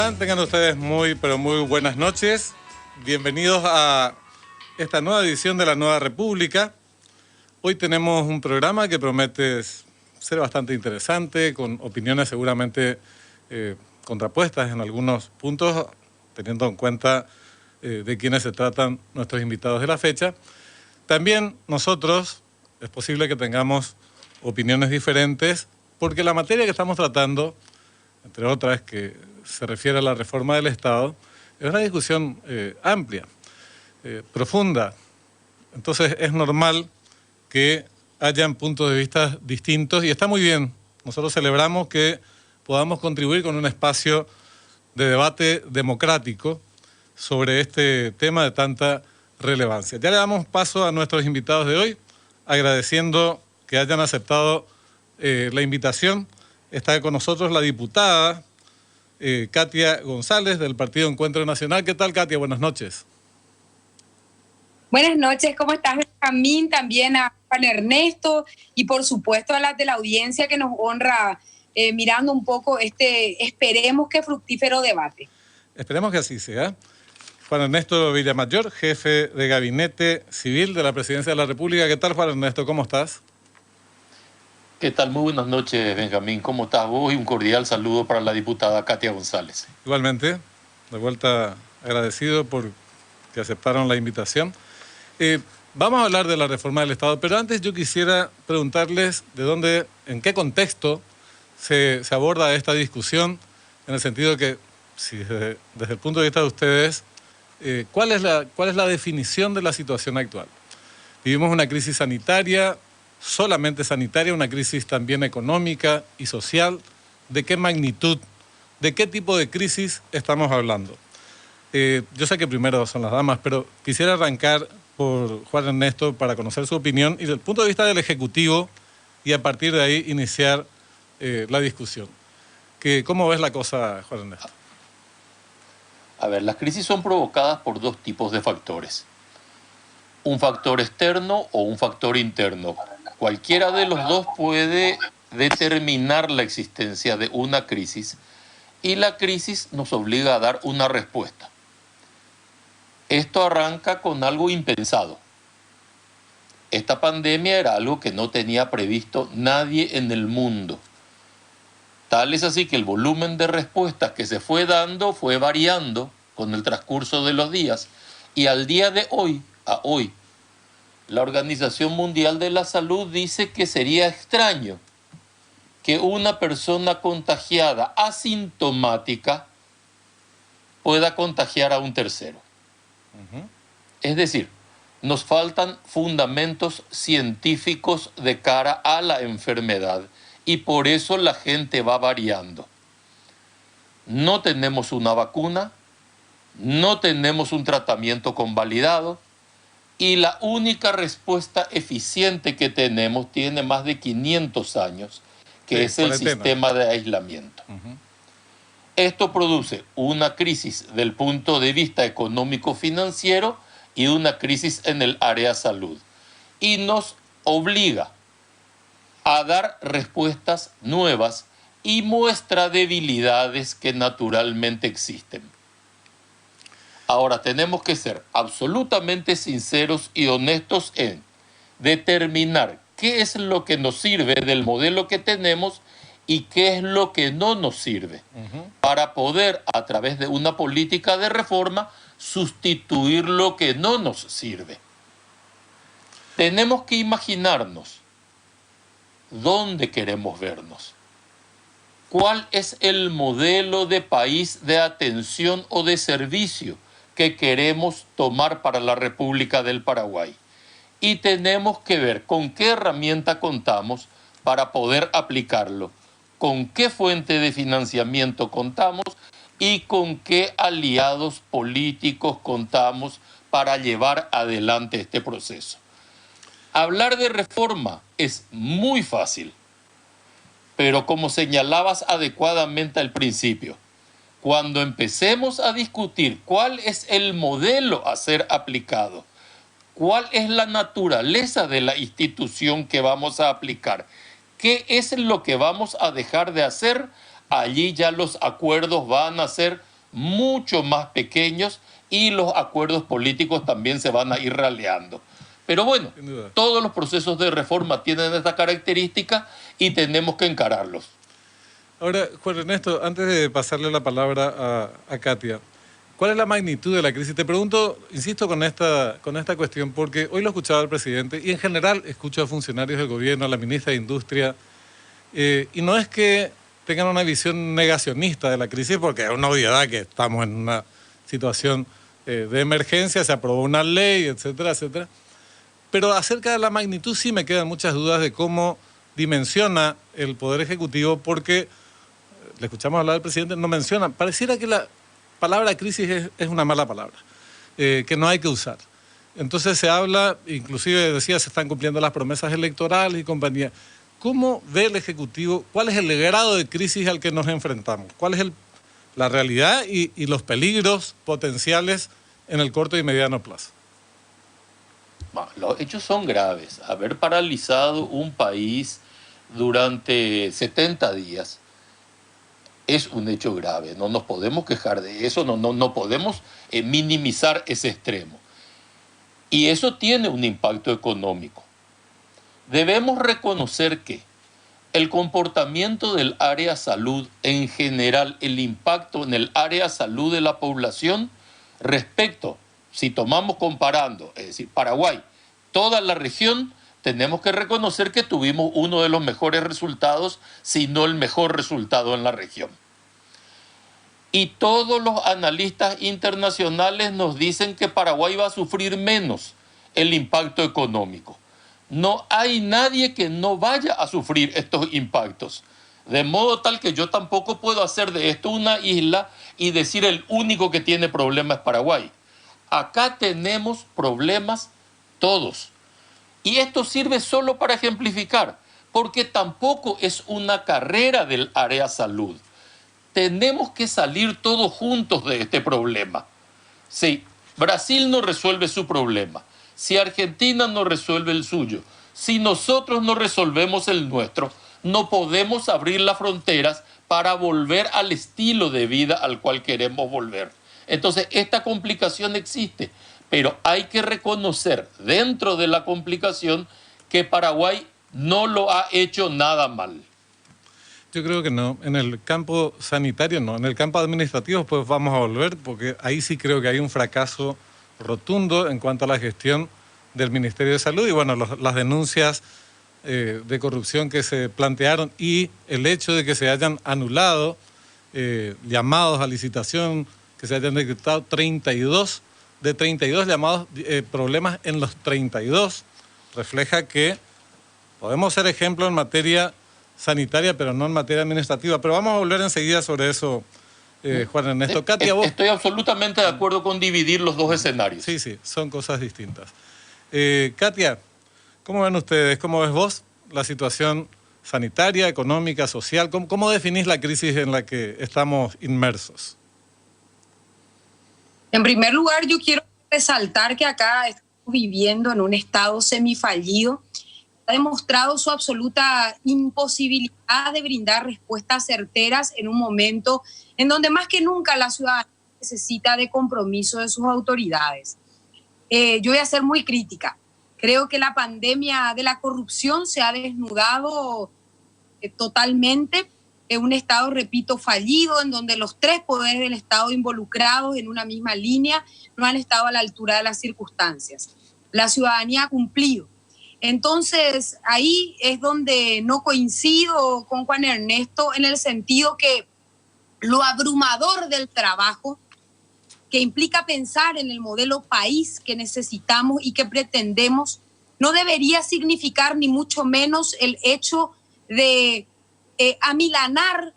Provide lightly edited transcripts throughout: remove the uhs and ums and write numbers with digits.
Tengan ustedes muy, pero muy buenas noches. Bienvenidos a esta nueva edición de La Nueva República. Hoy tenemos un programa que promete ser bastante interesante, con opiniones seguramente contrapuestas en algunos puntos, teniendo en cuenta de quiénes se tratan nuestros invitados de la fecha. También nosotros es posible que tengamos opiniones diferentes, porque la materia que estamos tratando, entre otras, que se refiere a la reforma del Estado, es una discusión amplia, profunda. Entonces es normal que hayan puntos de vista distintos y está muy bien. Nosotros celebramos que podamos contribuir con un espacio de debate democrático sobre este tema de tanta relevancia. Ya le damos paso a nuestros invitados de hoy, agradeciendo que hayan aceptado la invitación. Está con nosotros la diputada Katia González, del Partido Encuentro Nacional. ¿Qué tal, Katia? Buenas noches. Buenas noches, ¿cómo estás, Benjamín? También a Juan Ernesto y por supuesto a las de la audiencia que nos honra mirando un poco esperemos que fructífero debate. Esperemos que así sea. Juan Ernesto Villamayor, jefe de Gabinete Civil de la Presidencia de la República. ¿Qué tal, Juan Ernesto? ¿Cómo estás? ¿Qué tal? Muy buenas noches, Benjamín. ¿Cómo estás vos? Y un cordial saludo para la diputada Katia González. Igualmente, de vuelta agradecido por que aceptaron la invitación. Vamos a hablar de la reforma del Estado, pero antes yo quisiera preguntarles en qué contexto se aborda esta discusión, en el sentido que, si desde el punto de vista de ustedes, ¿cuál es la definición de la situación actual? Vivimos una crisis sanitaria, solamente sanitaria, una crisis también económica y social. ¿De qué magnitud, de qué tipo de crisis estamos hablando? Yo sé que primero son las damas, pero quisiera arrancar por Juan Ernesto para conocer su opinión y desde el punto de vista del Ejecutivo y a partir de ahí iniciar la discusión. ¿Cómo ves la cosa, Juan Ernesto? A ver, las crisis son provocadas por dos tipos de factores. Un factor externo o un factor interno. Cualquiera de los dos puede determinar la existencia de una crisis y la crisis nos obliga a dar una respuesta. Esto arranca con algo impensado. Esta pandemia era algo que no tenía previsto nadie en el mundo. Tal es así que el volumen de respuestas que se fue dando fue variando con el transcurso de los días y al día de hoy, la Organización Mundial de la Salud dice que sería extraño que una persona contagiada asintomática pueda contagiar a un tercero. Es decir, nos faltan fundamentos científicos de cara a la enfermedad y por eso la gente va variando. No tenemos una vacuna, no tenemos un tratamiento convalidado y la única respuesta eficiente que tenemos tiene más de 500 años, que es el sistema de aislamiento. Esto produce una crisis del punto de vista económico-financiero y una crisis en el área salud. Y nos obliga a dar respuestas nuevas y muestra debilidades que naturalmente existen. Ahora tenemos que ser absolutamente sinceros y honestos en determinar qué es lo que nos sirve del modelo que tenemos y qué es lo que no nos sirve, para poder, a través de una política de reforma, sustituir lo que no nos sirve. Tenemos que imaginarnos dónde queremos vernos. ¿Cuál es el modelo de país de atención o de servicio que queremos tomar para la República del Paraguay? Y tenemos que ver con qué herramienta contamos para poder aplicarlo, con qué fuente de financiamiento contamos y con qué aliados políticos contamos para llevar adelante este proceso. Hablar de reforma es muy fácil, pero como señalabas adecuadamente al principio, cuando empecemos a discutir cuál es el modelo a ser aplicado, cuál es la naturaleza de la institución que vamos a aplicar, qué es lo que vamos a dejar de hacer, allí ya los acuerdos van a ser mucho más pequeños y los acuerdos políticos también se van a ir raleando. Pero bueno, todos los procesos de reforma tienen esta característica y tenemos que encararlos. Ahora, Juan Ernesto, antes de pasarle la palabra a Katia, ¿cuál es la magnitud de la crisis? Te pregunto, insisto con esta cuestión, porque hoy lo escuchaba al presidente y en general escucho a funcionarios del gobierno, a la ministra de Industria, y no es que tengan una visión negacionista de la crisis, porque es una obviedad que estamos en una situación de emergencia, se aprobó una ley, etcétera, etcétera. Pero acerca de la magnitud sí me quedan muchas dudas de cómo dimensiona el Poder Ejecutivo, porque le escuchamos hablar del presidente, no menciona, pareciera que la palabra crisis es una mala palabra, que no hay que usar. Entonces se habla, inclusive decía, se están cumpliendo las promesas electorales y compañía. ¿Cómo ve el Ejecutivo? ¿Cuál es el grado de crisis al que nos enfrentamos? ¿Cuál es la realidad y los peligros potenciales en el corto y mediano plazo? Los hechos son graves. Haber paralizado un país durante 70 días es un hecho grave. No nos podemos quejar de eso, no podemos minimizar ese extremo. Y eso tiene un impacto económico. Debemos reconocer que el comportamiento del área salud en general, el impacto en el área salud de la población respecto, si tomamos comparando, es decir, Paraguay, toda la región, tenemos que reconocer que tuvimos uno de los mejores resultados, si no el mejor resultado en la región. Y todos los analistas internacionales nos dicen que Paraguay va a sufrir menos el impacto económico. No hay nadie que no vaya a sufrir estos impactos. De modo tal que yo tampoco puedo hacer de esto una isla y decir el único que tiene problemas es Paraguay. Acá tenemos problemas todos. Y esto sirve solo para ejemplificar, porque tampoco es una carrera del área salud. Tenemos que salir todos juntos de este problema. Si Brasil no resuelve su problema, si Argentina no resuelve el suyo, si nosotros no resolvemos el nuestro, no podemos abrir las fronteras para volver al estilo de vida al cual queremos volver. Entonces, esta complicación existe, pero hay que reconocer dentro de la complicación que Paraguay no lo ha hecho nada mal. Yo creo que no. En el campo sanitario no. En el campo administrativo pues vamos a volver, porque ahí sí creo que hay un fracaso rotundo en cuanto a la gestión del Ministerio de Salud y bueno, las denuncias de corrupción que se plantearon y el hecho de que se hayan anulado llamados a licitación, que se hayan detectado 32 llamados, problemas en los 32, refleja que podemos ser ejemplo en materia sanitaria, pero no en materia administrativa. Pero vamos a volver enseguida sobre eso, Juan Ernesto. Katia, vos... Estoy absolutamente de acuerdo con dividir los dos escenarios. Sí, son cosas distintas. Katia, ¿cómo ven ustedes? ¿Cómo ves vos la situación sanitaria, económica, social? ¿Cómo definís la crisis en la que estamos inmersos? En primer lugar, yo quiero resaltar que acá estamos viviendo en un estado semifallido. Ha demostrado su absoluta imposibilidad de brindar respuestas certeras en un momento en donde más que nunca la ciudadanía necesita de compromiso de sus autoridades. Yo voy a ser muy crítica. Creo que la pandemia de la corrupción se ha desnudado totalmente en un Estado, repito, fallido, en donde los tres poderes del Estado involucrados en una misma línea no han estado a la altura de las circunstancias. La ciudadanía ha cumplido. Entonces, ahí es donde no coincido con Juan Ernesto en el sentido que lo abrumador del trabajo, que implica pensar en el modelo país que necesitamos y que pretendemos, no debería significar ni mucho menos el hecho de amilanar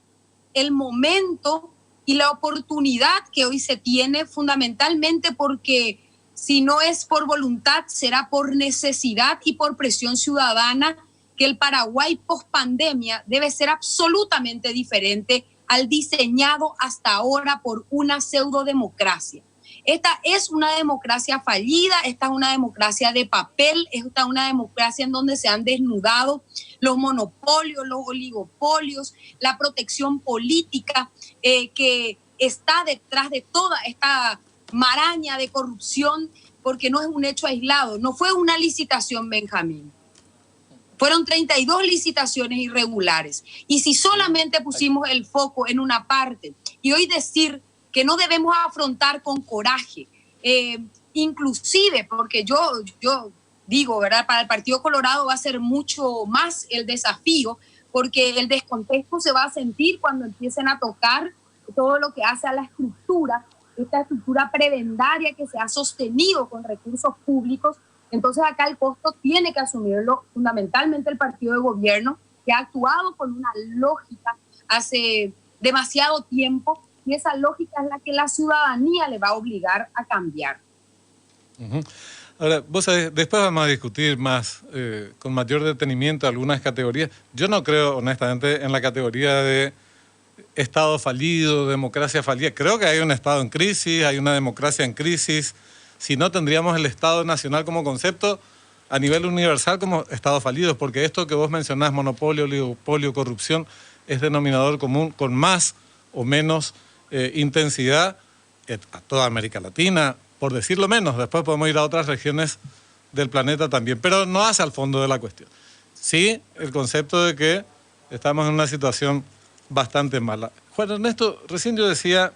el momento y la oportunidad que hoy se tiene, fundamentalmente porque si no es por voluntad, será por necesidad y por presión ciudadana, que el Paraguay post-pandemia debe ser absolutamente diferente al diseñado hasta ahora por una pseudodemocracia. Esta es una democracia fallida, esta es una democracia de papel, esta es una democracia en donde se han desnudado los monopolios, los oligopolios, la protección política que está detrás de toda esta maraña de corrupción, porque no es un hecho aislado. No fue una licitación, Benjamín. Fueron 32 licitaciones irregulares. Y si solamente pusimos el foco en una parte, y hoy decir que no debemos afrontar con coraje, inclusive porque yo digo, ¿verdad? Para el Partido Colorado va a ser mucho más el desafío, porque el descontexto se va a sentir cuando empiecen a tocar todo lo que hace a la estructura, esta estructura prebendaria que se ha sostenido con recursos públicos. Entonces acá el costo tiene que asumirlo fundamentalmente el partido de gobierno, que ha actuado con una lógica hace demasiado tiempo, y esa lógica es la que la ciudadanía le va a obligar a cambiar. Ahora, vos sabés, después vamos a discutir más, con mayor detenimiento, algunas categorías. Yo no creo, honestamente, en la categoría de Estado fallido, democracia fallida. Creo que hay un Estado en crisis, hay una democracia en crisis. Si no, tendríamos el Estado nacional como concepto a nivel universal como Estado fallido, porque esto que vos mencionás, monopolio, oligopolio, corrupción, es denominador común con más o menos intensidad a toda América Latina, por decirlo menos. Después podemos ir a otras regiones del planeta también, pero no hace al fondo de la cuestión. Sí, el concepto de que estamos en una situación bastante mala. Juan Ernesto, recién yo decía,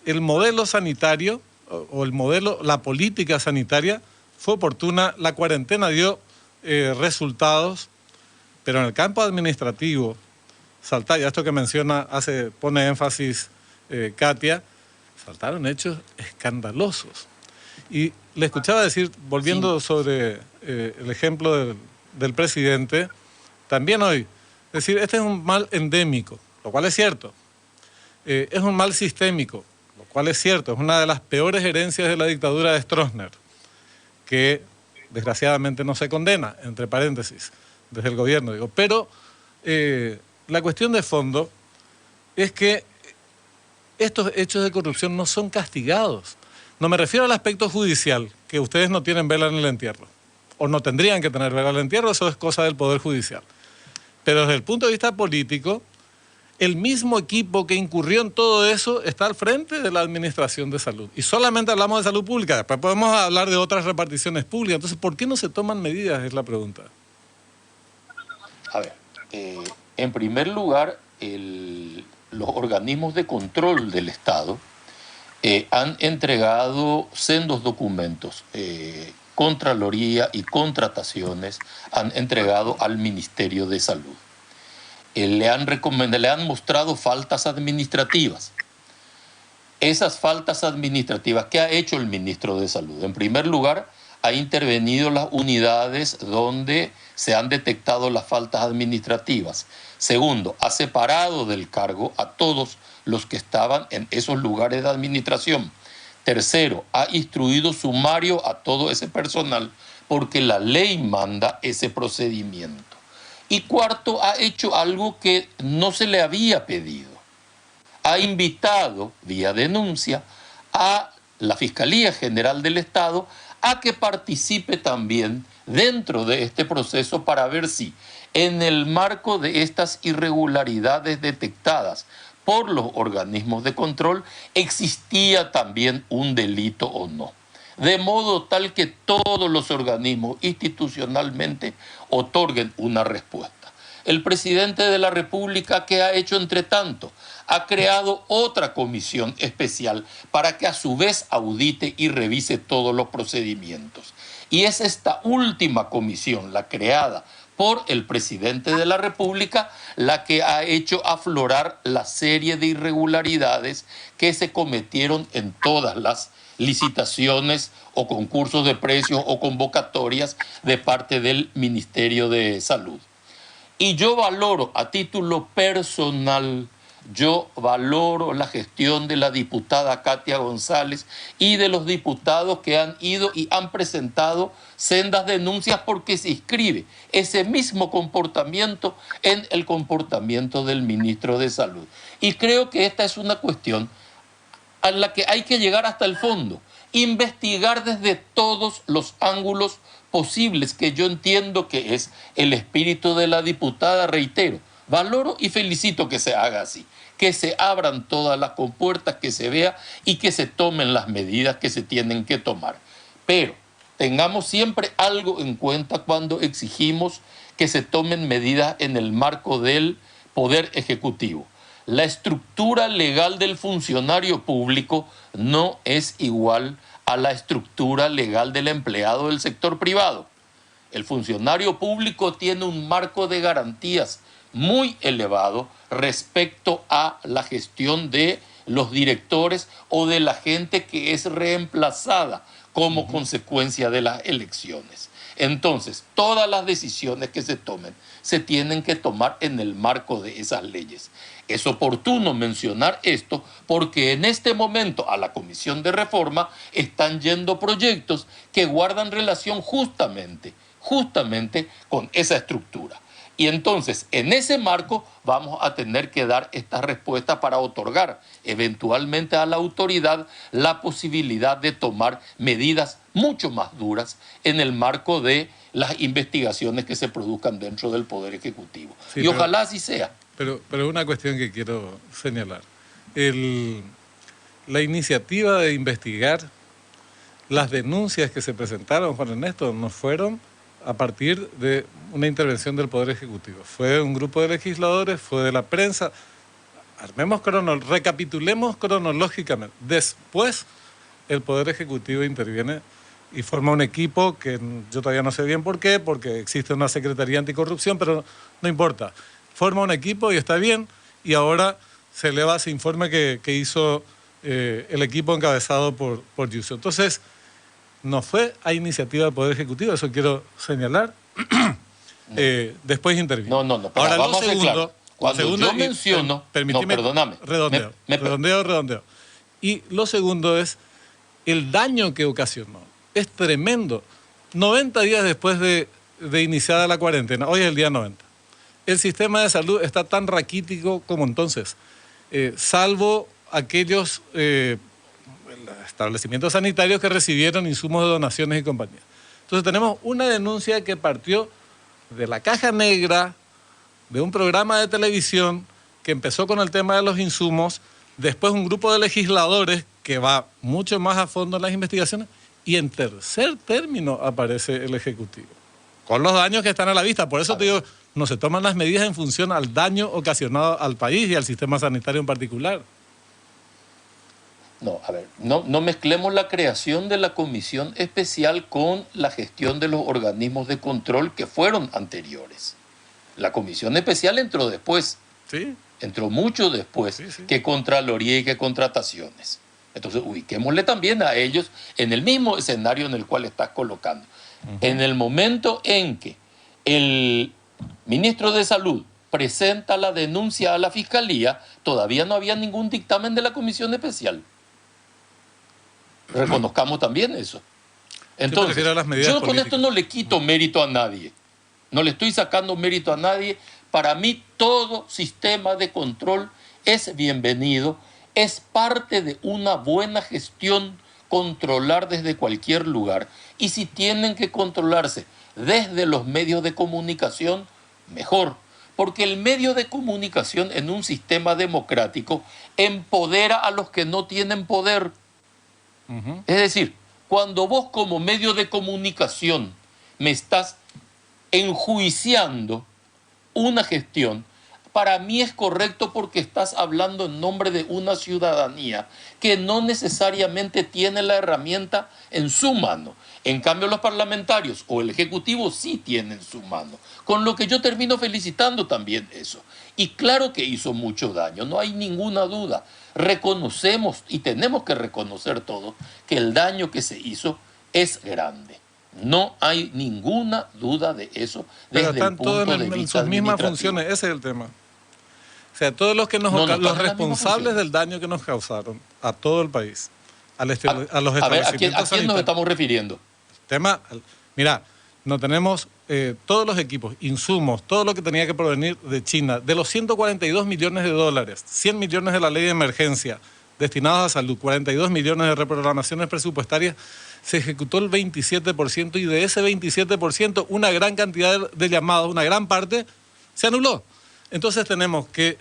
el modelo sanitario o el modelo, la política sanitaria fue oportuna, la cuarentena dio resultados, pero en el campo administrativo, saltar, ya esto que menciona, pone énfasis Katia, saltaron hechos escandalosos. Y le escuchaba decir, volviendo sobre el ejemplo del presidente, también hoy, es decir, este es un mal endémico, lo cual es cierto. Es un mal sistémico, lo cual es cierto. Es una de las peores herencias de la dictadura de Stroessner, que desgraciadamente no se condena, entre paréntesis, desde el gobierno, digo. Pero la cuestión de fondo es que estos hechos de corrupción no son castigados. No me refiero al aspecto judicial, que ustedes no tienen vela en el entierro, o no tendrían que tener vela en el entierro, eso es cosa del Poder Judicial. Pero desde el punto de vista político, el mismo equipo que incurrió en todo eso está al frente de la Administración de Salud. Y solamente hablamos de salud pública, después podemos hablar de otras reparticiones públicas. Entonces, ¿por qué no se toman medidas? Es la pregunta. A ver, en primer lugar, los organismos de control del Estado han entregado sendos documentos, Contraloría y Contrataciones han entregado al Ministerio de Salud. Le han mostrado faltas administrativas. Esas faltas administrativas, ¿qué ha hecho el ministro de Salud? En primer lugar, ha intervenido las unidades donde se han detectado las faltas administrativas. Segundo, ha separado del cargo a todos los que estaban en esos lugares de administración. Tercero, ha instruido sumario a todo ese personal porque la ley manda ese procedimiento. Y cuarto, ha hecho algo que no se le había pedido. Ha invitado, vía denuncia, a la Fiscalía General del Estado a que participe también dentro de este proceso para ver si en el marco de estas irregularidades detectadas por los organismos de control existía también un delito o no. De modo tal que todos los organismos institucionalmente otorguen una respuesta. El presidente de la República, ¿qué ha hecho entre tanto? Ha creado otra comisión especial para que a su vez audite y revise todos los procedimientos. Y es esta última comisión, la creada por el presidente de la República, la que ha hecho aflorar la serie de irregularidades que se cometieron en todas las licitaciones o concursos de precios o convocatorias de parte del Ministerio de Salud. Y yo valoro a título personal, yo valoro la gestión de la diputada Katia González y de los diputados que han ido y han presentado sendas denuncias porque se inscribe ese mismo comportamiento en el comportamiento del ministro de Salud. Y creo que esta es una cuestión a la que hay que llegar hasta el fondo, investigar desde todos los ángulos posibles, que yo entiendo que es el espíritu de la diputada, reitero. Valoro y felicito que se haga así. que se abran todas las compuertas, que se vea y que se tomen las medidas que se tienen que tomar. Pero tengamos siempre algo en cuenta cuando exigimos que se tomen medidas en el marco del Poder Ejecutivo. La estructura legal del funcionario público no es igual a la estructura legal del empleado del sector privado. El funcionario público tiene un marco de garantías muy elevado respecto a la gestión de los directores o de la gente que es reemplazada como consecuencia de las elecciones. Entonces, todas las decisiones que se tomen se tienen que tomar en el marco de esas leyes. Es oportuno mencionar esto porque en este momento a la Comisión de Reforma están yendo proyectos que guardan relación justamente con esa estructura. Y entonces, en ese marco, vamos a tener que dar esta respuesta para otorgar eventualmente a la autoridad la posibilidad de tomar medidas mucho más duras en el marco de las investigaciones que se produzcan dentro del Poder Ejecutivo. Sí, y ojalá así sea. Pero una cuestión que quiero señalar. La iniciativa de investigar las denuncias que se presentaron, Juan Ernesto, no fueron a partir de una intervención del Poder Ejecutivo. Fue un grupo de legisladores, fue de la prensa. Recapitulemos cronológicamente. Después, el Poder Ejecutivo interviene y forma un equipo que yo todavía no sé bien por qué, porque existe una Secretaría Anticorrupción, pero no importa. Forma un equipo y está bien, y ahora se eleva ese informe que hizo el equipo encabezado por Yuso. Entonces, no fue a iniciativa del Poder Ejecutivo, eso quiero señalar. Después intervino. No. Ahora, vamos a ser claros. Cuando yo menciono... perdóname. Redondeo. Y lo segundo es el daño que ocasionó. Es tremendo. 90 días después de iniciada la cuarentena, hoy es el día 90. El sistema de salud está tan raquítico como entonces, salvo aquellos establecimientos sanitarios que recibieron insumos de donaciones y compañía. Entonces tenemos una denuncia que partió de la caja negra, de un programa de televisión que empezó con el tema de los insumos, después un grupo de legisladores que va mucho más a fondo en las investigaciones, y en tercer término aparece el Ejecutivo, con los daños que están a la vista. Por eso te digo, no se toman las medidas en función al daño ocasionado al país y al sistema sanitario en particular. No, a ver, no mezclemos la creación de la comisión especial con la gestión de los organismos de control que fueron anteriores. La comisión especial entró después. Sí. Entró mucho después que Contraloría y que Contrataciones. Entonces, ubiquémosle también a ellos en el mismo escenario en el cual estás colocando. En el momento en que el ministro de Salud presenta la denuncia a la Fiscalía, todavía no había ningún dictamen de la comisión especial. Reconozcamos también eso. Entonces, yo con esto no le quito mérito a nadie. No le estoy sacando mérito a nadie. Para mí todo sistema de control es bienvenido, es parte de una buena gestión controlar desde cualquier lugar. Y si tienen que controlarse desde los medios de comunicación, mejor. Porque el medio de comunicación en un sistema democrático empodera a los que no tienen poder. Es decir, cuando vos como medio de comunicación me estás enjuiciando una gestión, para mí es correcto porque estás hablando en nombre de una ciudadanía que no necesariamente tiene la herramienta en su mano. En cambio, los parlamentarios o el Ejecutivo sí tienen en su mano, con lo que yo termino felicitando también eso. Y claro que hizo mucho daño, no hay ninguna duda. Reconocemos y tenemos que reconocer todos que el daño que se hizo es grande. No hay ninguna duda de eso desde el punto de vista en sus mismas funciones, ese es el tema. O sea, todos los que los responsables del daño que nos causaron a todo el país, a los establecimientos ¿a quién nos estamos refiriendo? Mira, no tenemos todos los equipos, insumos, todo lo que tenía que provenir de China, de los 142 millones de dólares, 100 millones de la ley de emergencia destinados a salud, 42 millones de reprogramaciones presupuestarias, se ejecutó el 27%, y de ese 27% una gran cantidad de llamados, una gran parte, se anuló. Entonces tenemos que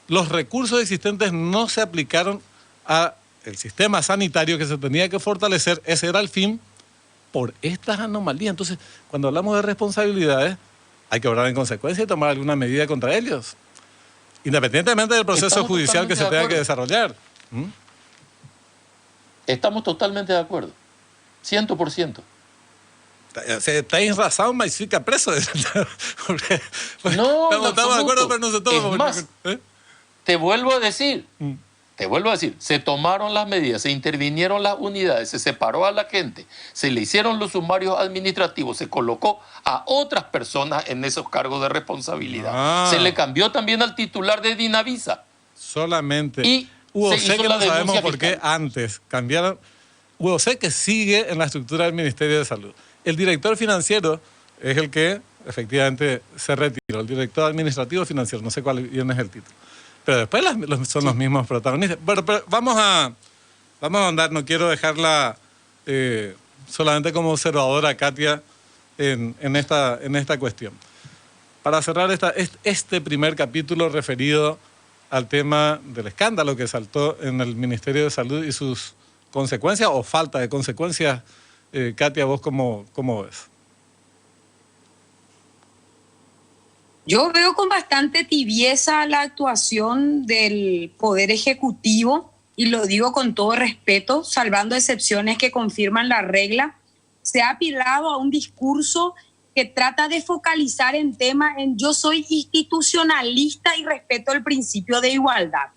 los recursos existentes no se aplicaron al sistema sanitario que se tenía que fortalecer. Ese era el fin por estas anomalías. Entonces, cuando hablamos de responsabilidades, hay que obrar en consecuencia y tomar alguna medida contra ellos, independientemente del proceso Estamos judicial que se tenga que desarrollar. Estamos totalmente de acuerdo. 100%. Tenéis razón, mas fica preso. Porque, No, estamos de acuerdo, pero no se toma. Es más, te vuelvo a decir, se tomaron las medidas, se intervinieron las unidades, se separó a la gente, se le hicieron los sumarios administrativos, se colocó a otras personas en esos cargos de responsabilidad. Se le cambió también al titular de Dinavisa. Solamente. Y Hugo, se sé hizo que la no sabemos denuncia por qué fiscal. antes cambiaron. Hugo, sé que sigue en la estructura del Ministerio de Salud. El director financiero es el que efectivamente se retiró. El director administrativo financiero, no sé cuál bien es el título. Pero después son los mismos protagonistas. Pero vamos a andar, no quiero dejarla solamente como observadora, Katia, en esta cuestión. Para cerrar este primer capítulo referido al tema del escándalo que saltó en el Ministerio de Salud y sus consecuencias o falta de consecuencias, Katia, ¿vos cómo ves? Yo veo con bastante tibieza la actuación del Poder Ejecutivo, y lo digo con todo respeto, salvando excepciones que confirman la regla. Se ha apelado a un discurso que trata de focalizar en temas en yo soy institucionalista y respeto el principio de igualdad.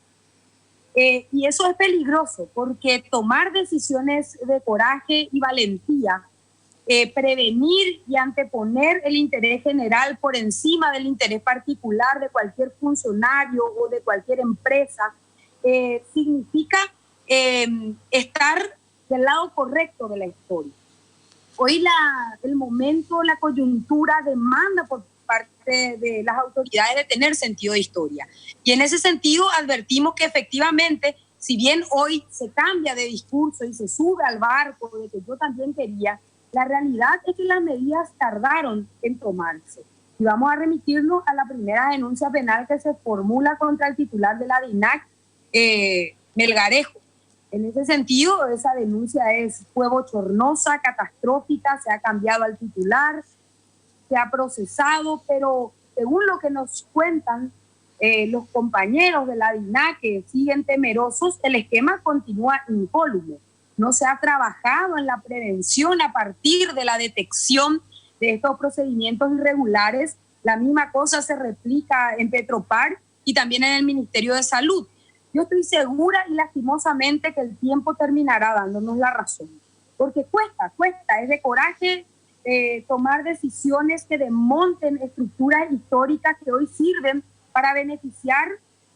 Y eso es peligroso, porque tomar decisiones de coraje y valentía, prevenir y anteponer el interés general por encima del interés particular de cualquier funcionario o de cualquier empresa, significa estar del lado correcto de la historia. Hoy el momento, la coyuntura demanda por parte de las autoridades de tener sentido de historia. Y en ese sentido advertimos que efectivamente, si bien hoy se cambia de discurso y se sube al barco de que yo también quería, la realidad es que las medidas tardaron en tomarse. Y vamos a remitirnos a la primera denuncia penal que se formula contra el titular de la DINAC, Melgarejo. En ese sentido, esa denuncia fue bochornosa, catastrófica, se ha cambiado al titular, se ha procesado, pero según lo que nos cuentan los compañeros de la DINAC, que siguen temerosos, el esquema continúa incólume. No se ha trabajado en la prevención a partir de la detección de estos procedimientos irregulares. La misma cosa se replica en Petropar y también en el Ministerio de Salud. Yo estoy segura y lastimosamente que el tiempo terminará dándonos la razón, porque cuesta, es de coraje tomar decisiones que desmonten estructuras históricas que hoy sirven para beneficiar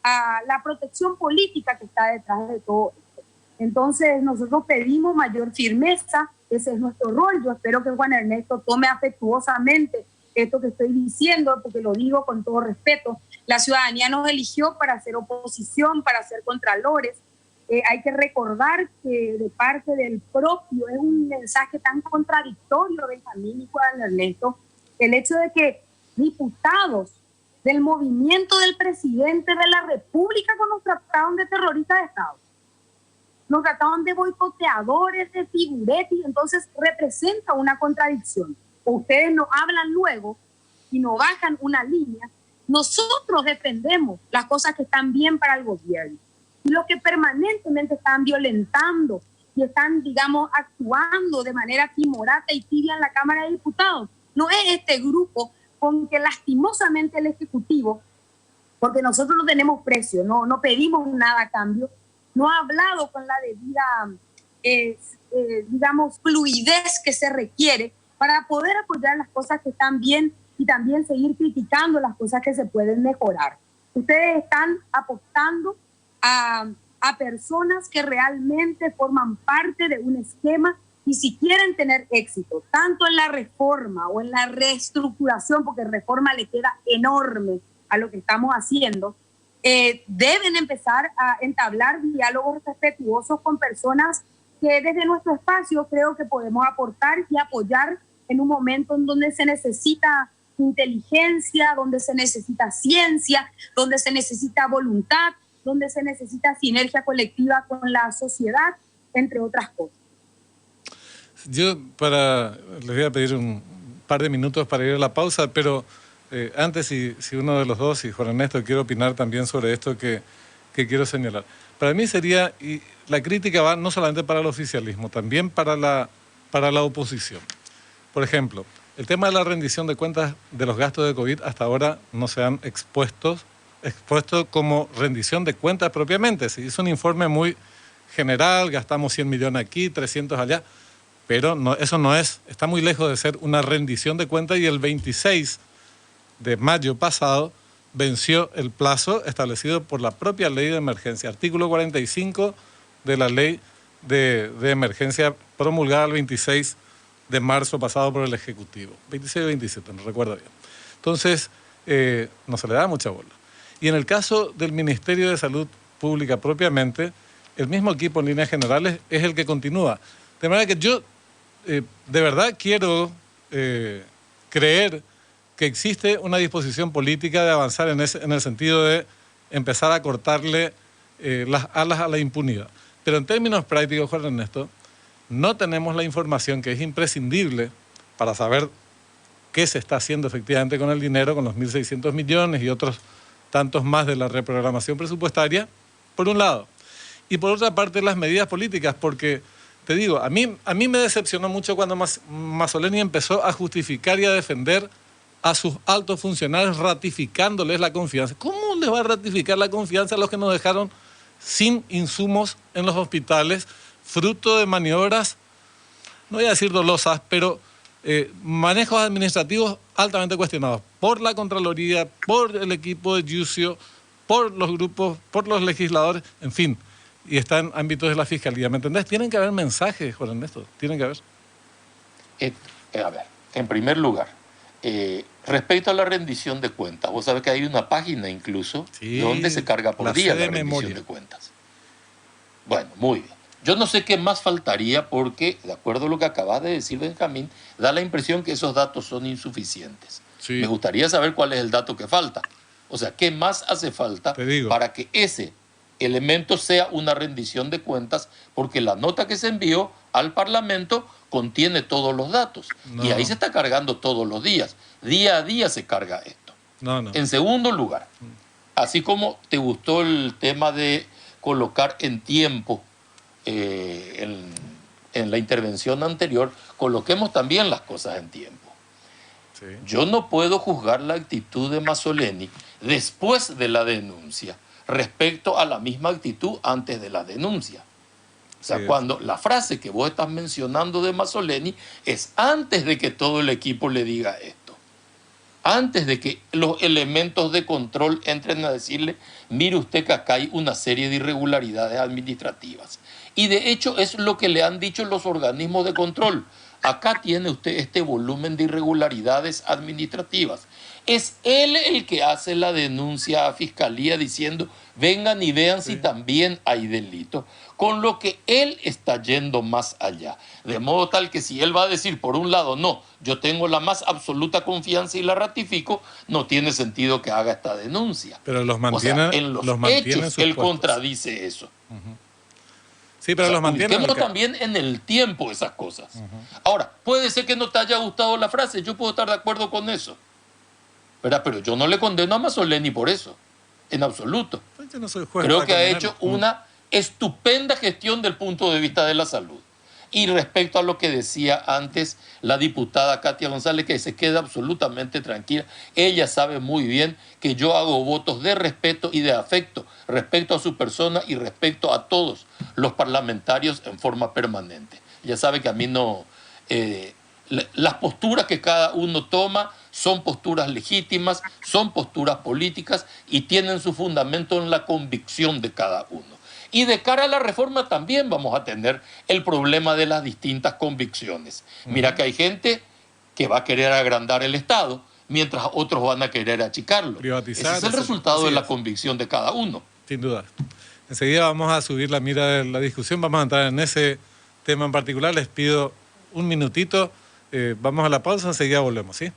a la protección política que está detrás de todo esto. Entonces nosotros pedimos mayor firmeza, ese es nuestro rol. Yo espero que Juan Ernesto tome afectuosamente esto que estoy diciendo, porque lo digo con todo respeto. La ciudadanía nos eligió para hacer oposición, para ser contralores. Hay que recordar que de parte del propio es un mensaje tan contradictorio, Benjamín y Juan Ernesto, el hecho de que diputados del movimiento del presidente de la República nos trataron de terroristas de Estado, nos trataban de boicoteadores, de figuretes, entonces representa una contradicción. O ustedes nos hablan luego y nos bajan una línea. Nosotros defendemos las cosas que están bien para el gobierno. Y los que permanentemente están violentando y están, digamos, actuando de manera timorata y tibia en la Cámara de Diputados, no es este grupo con que lastimosamente el Ejecutivo, porque nosotros no tenemos precio, no pedimos nada a cambio, no ha hablado con la debida, digamos, fluidez que se requiere para poder apoyar las cosas que están bien y también seguir criticando las cosas que se pueden mejorar. Ustedes están apostando a personas que realmente forman parte de un esquema, y si quieren tener éxito, tanto en la reforma o en la reestructuración, porque reforma le queda enorme a lo que estamos haciendo, deben empezar a entablar diálogos respetuosos con personas que desde nuestro espacio creo que podemos aportar y apoyar en un momento en donde se necesita inteligencia, donde se necesita ciencia, donde se necesita voluntad, donde se necesita sinergia colectiva con la sociedad, entre otras cosas. Yo les voy a pedir un par de minutos para ir a la pausa, pero antes, si uno de los dos, si Juan Ernesto quiere opinar también sobre esto que quiero señalar. Para mí sería, y la crítica va no solamente para el oficialismo, también para la oposición. Por ejemplo, el tema de la rendición de cuentas de los gastos de COVID hasta ahora no se han expuesto como rendición de cuentas propiamente. Se hizo un informe muy general, gastamos 100 millones aquí, 300 allá, pero no, eso no está muy lejos de ser una rendición de cuentas, y el 26 de mayo pasado venció el plazo establecido por la propia ley de emergencia, artículo 45 de la ley de emergencia promulgada el 26 de marzo pasado por el Ejecutivo, 26 o 27, no recuerdo bien. Entonces, no se le da mucha bola. Y en el caso del Ministerio de Salud Pública propiamente, el mismo equipo en líneas generales es el que continúa. De manera que yo de verdad quiero creer que existe una disposición política de avanzar en el sentido de empezar a cortarle las alas a la impunidad. Pero en términos prácticos, Juan Ernesto, no tenemos la información que es imprescindible para saber qué se está haciendo efectivamente con el dinero, con los 1.600 millones y otros tantos más de la reprogramación presupuestaria, por un lado. Y por otra parte, las medidas políticas, porque, te digo, a mí me decepcionó mucho cuando Mazzoleni empezó a justificar y a defender a sus altos funcionarios ratificándoles la confianza. ¿Cómo les va a ratificar la confianza a los que nos dejaron sin insumos en los hospitales, fruto de maniobras, no voy a decir dolosas, pero manejos administrativos altamente cuestionados por la Contraloría, por el equipo de Yucio, por los grupos, por los legisladores, en fin, y está en ámbitos de la Fiscalía, ¿me entendés? Tienen que haber mensajes, Juan Ernesto, tienen que haber. A ver, en primer lugar, respecto a la rendición de cuentas, vos sabés que hay una página incluso donde se carga por día la rendición de cuentas. Bueno, muy bien. Yo no sé qué más faltaría porque, de acuerdo a lo que acabas de decir, Benjamín, da la impresión que esos datos son insuficientes. Sí. Me gustaría saber cuál es el dato que falta. O sea, ¿qué más hace falta para que ese elemento sea una rendición de cuentas? Porque la nota que se envió al Parlamento contiene todos los datos. No. Y ahí se está cargando todos los días. Día a día se carga esto. No. En segundo lugar, así como te gustó el tema de colocar en tiempo en la intervención anterior, coloquemos también las cosas en tiempo. Sí. Yo no puedo juzgar la actitud de Mazzoleni después de la denuncia respecto a la misma actitud antes de la denuncia. O sea, cuando la frase que vos estás mencionando de Mazzoleni es antes de que todo el equipo le diga esto, antes de que los elementos de control entren a decirle, mire usted que acá hay una serie de irregularidades administrativas. Y de hecho es lo que le han dicho los organismos de control. Acá tiene usted este volumen de irregularidades administrativas. Es él el que hace la denuncia a Fiscalía diciendo, vengan y vean si también hay delito. Con lo que él está yendo más allá. De modo tal que si él va a decir, por un lado, no, yo tengo la más absoluta confianza y la ratifico, no tiene sentido que haga esta denuncia. Pero los mantiene, o sea, en los hechos él contradice eso. Sí, pero los mantiene. También en el tiempo esas cosas. Ahora, puede ser que no te haya gustado la frase, yo puedo estar de acuerdo con eso. Pero yo no le condeno a Mazzoleni por eso, en absoluto. Yo no soy juez. Creo que ha hecho una estupenda gestión del punto de vista de la salud. Y respecto a lo que decía antes la diputada Katia González, que se queda absolutamente tranquila, ella sabe muy bien que yo hago votos de respeto y de afecto respecto a su persona y respecto a todos los parlamentarios en forma permanente. Ella sabe que a mí no... las posturas que cada uno toma son posturas legítimas, son posturas políticas y tienen su fundamento en la convicción de cada uno. Y de cara a la reforma también vamos a tener el problema de las distintas convicciones. Mira que hay gente que va a querer agrandar el Estado, mientras otros van a querer achicarlo. Privatizar. Ese es el resultado de la convicción de cada uno. Sin duda. Enseguida vamos a subir la mira de la discusión, vamos a entrar en ese tema en particular. Les pido un minutito, vamos a la pausa, enseguida volvemos, ¿sí?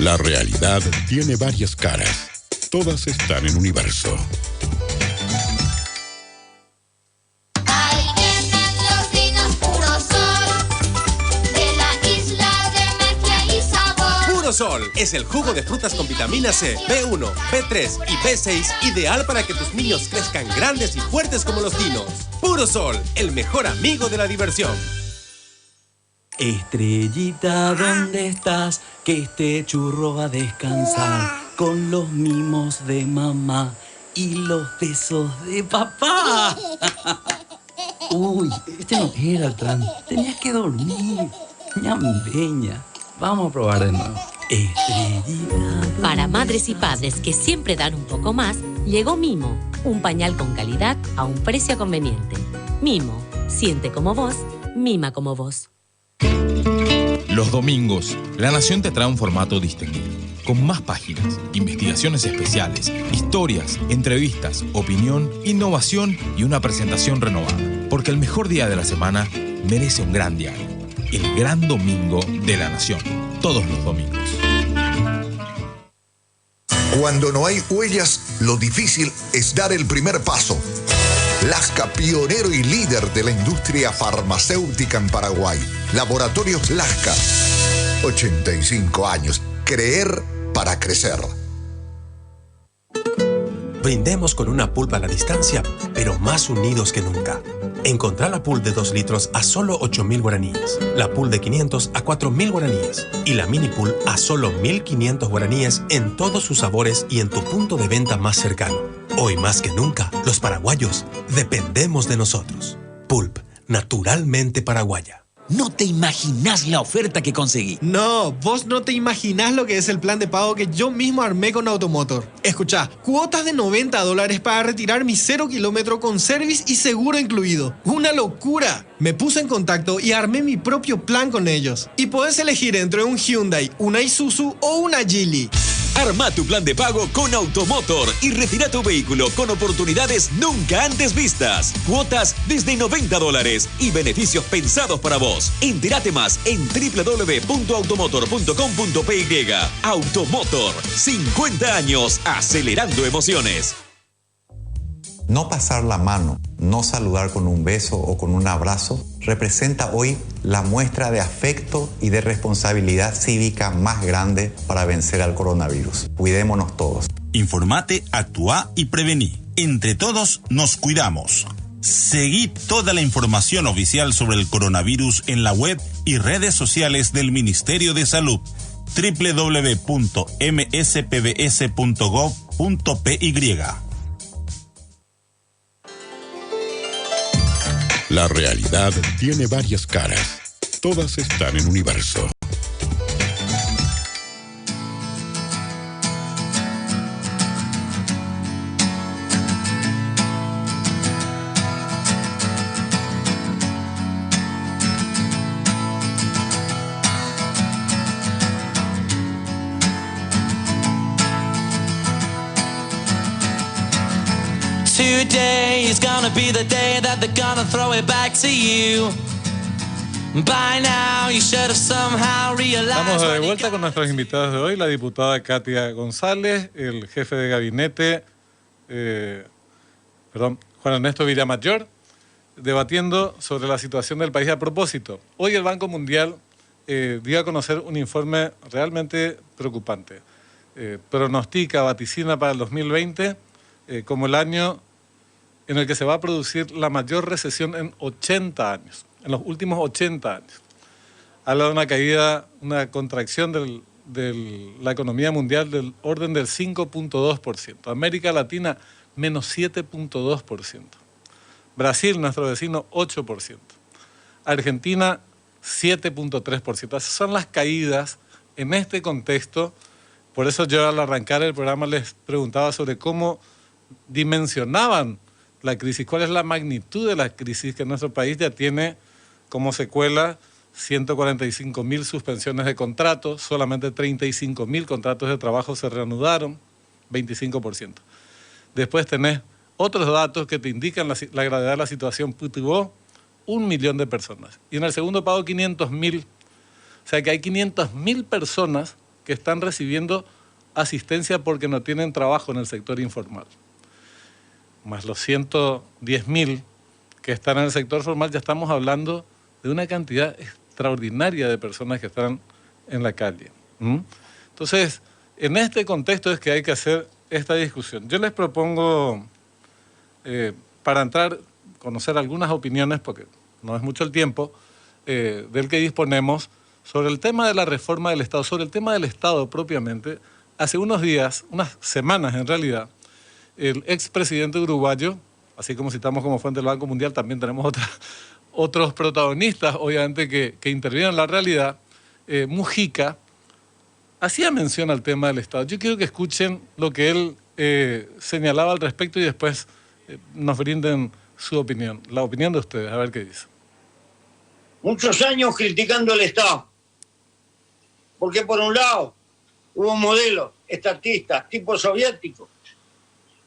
La realidad tiene varias caras. Todas están en Universo. Ahí vienen los vinos Puro Sol, de la isla de magia y sabor. Puro Sol es el jugo de frutas con vitamina C, B1, B3 y B6, ideal para que tus niños crezcan grandes y fuertes como los dinos. Puro Sol, el mejor amigo de la diversión. Estrellita, ¿dónde estás? Que este churro va a descansar con los mimos de mamá y los besos de papá. Uy, este no era el plan. Tenías que dormir. Ñambeña. Vamos a probar de nuevo. Estrellita. Para madres y padres que siempre dan un poco más, llegó Mimo, un pañal con calidad a un precio conveniente. Mimo, siente como vos, mima como vos. Los domingos, La Nación te trae un formato distinguido, con más páginas, investigaciones especiales, historias, entrevistas, opinión, innovación y una presentación renovada. Porque el mejor día de la semana merece un gran diario. El Gran Domingo de La Nación, todos los domingos. Cuando no hay huellas, lo difícil es dar el primer paso. Lasca, pionero y líder de la industria farmacéutica en Paraguay. Laboratorios Lasca. 85 años. Creer para crecer. Brindemos con una pulpa a la distancia, pero más unidos que nunca. Encontrá la pool de 2 litros a solo 8.000 guaraníes, la pool de 500 a 4.000 guaraníes y la mini pool a solo 1.500 guaraníes en todos sus sabores y en tu punto de venta más cercano. Hoy más que nunca, los paraguayos dependemos de nosotros. Pulp, naturalmente paraguaya. No te imaginás la oferta que conseguí. No, vos no te imaginás lo que es el plan de pago que yo mismo armé con Automotor. Escuchá, cuotas de $90 para retirar mi 0 kilómetro con service y seguro incluido. ¡Una locura! Me puse en contacto y armé mi propio plan con ellos. Y podés elegir entre un Hyundai, una Isuzu o una Geely. Arma tu plan de pago con Automotor y retira tu vehículo con oportunidades nunca antes vistas. Cuotas desde $90 y beneficios pensados para vos. Entérate más en www.automotor.com.py. Automotor, 50 años acelerando emociones. No pasar la mano, no saludar con un beso o con un abrazo, representa hoy la muestra de afecto y de responsabilidad cívica más grande para vencer al coronavirus. Cuidémonos todos. Informate, actúa y prevení. Entre todos nos cuidamos. Seguí toda la información oficial sobre el coronavirus en la web y redes sociales del Ministerio de Salud. www.mspbs.gov.py. La realidad tiene varias caras. Todas están en Universo. Today is gonna be the day that they're gonna throw it back to you. By now you should have somehow realized. Estamos de vuelta con nuestros invitados de hoy, la diputada Katia González, el jefe de gabinete, Juan Ernesto Villamayor, debatiendo sobre la situación del país. A propósito, hoy el Banco Mundial dio a conocer un informe realmente preocupante. Pronostica, vaticina para el 2020 como el año en el que se va a producir la mayor recesión en 80 años, en los últimos 80 años. Habla de una caída, una contracción de la economía mundial del orden del 5.2%. América Latina, menos 7.2%. Brasil, nuestro vecino, 8%. Argentina, 7.3%. Esas son las caídas en este contexto. Por eso yo al arrancar el programa les preguntaba sobre cómo dimensionaban la crisis, cuál es la magnitud de la crisis que nuestro país ya tiene como secuela. 145.000 suspensiones de contratos, solamente 35.000 contratos de trabajo se reanudaron, 25%. Después tenés otros datos que te indican la gravedad de la situación. Putuvo 1 millón de personas. Y en el segundo pago 500.000. O sea que hay 500.000 personas que están recibiendo asistencia porque no tienen trabajo en el sector informal. Más los 110.000 que están en el sector formal, ya estamos hablando de una cantidad extraordinaria de personas que están en la calle. Entonces, en este contexto es que hay que hacer esta discusión. Yo les propongo, para entrar, conocer algunas opiniones, porque no es mucho el tiempo del que disponemos, sobre el tema de la reforma del Estado, sobre el tema del Estado propiamente. Hace unos días, unas semanas en realidad, el expresidente uruguayo, así como citamos como fuente del Banco Mundial, también tenemos otros protagonistas, obviamente, que intervienen en la realidad, Mujica, hacía mención al tema del Estado. Yo quiero que escuchen lo que él señalaba al respecto y después nos brinden su opinión, la opinión de ustedes, a ver qué dice. Muchos años criticando el Estado, porque por un lado hubo modelos estatistas tipo soviéticos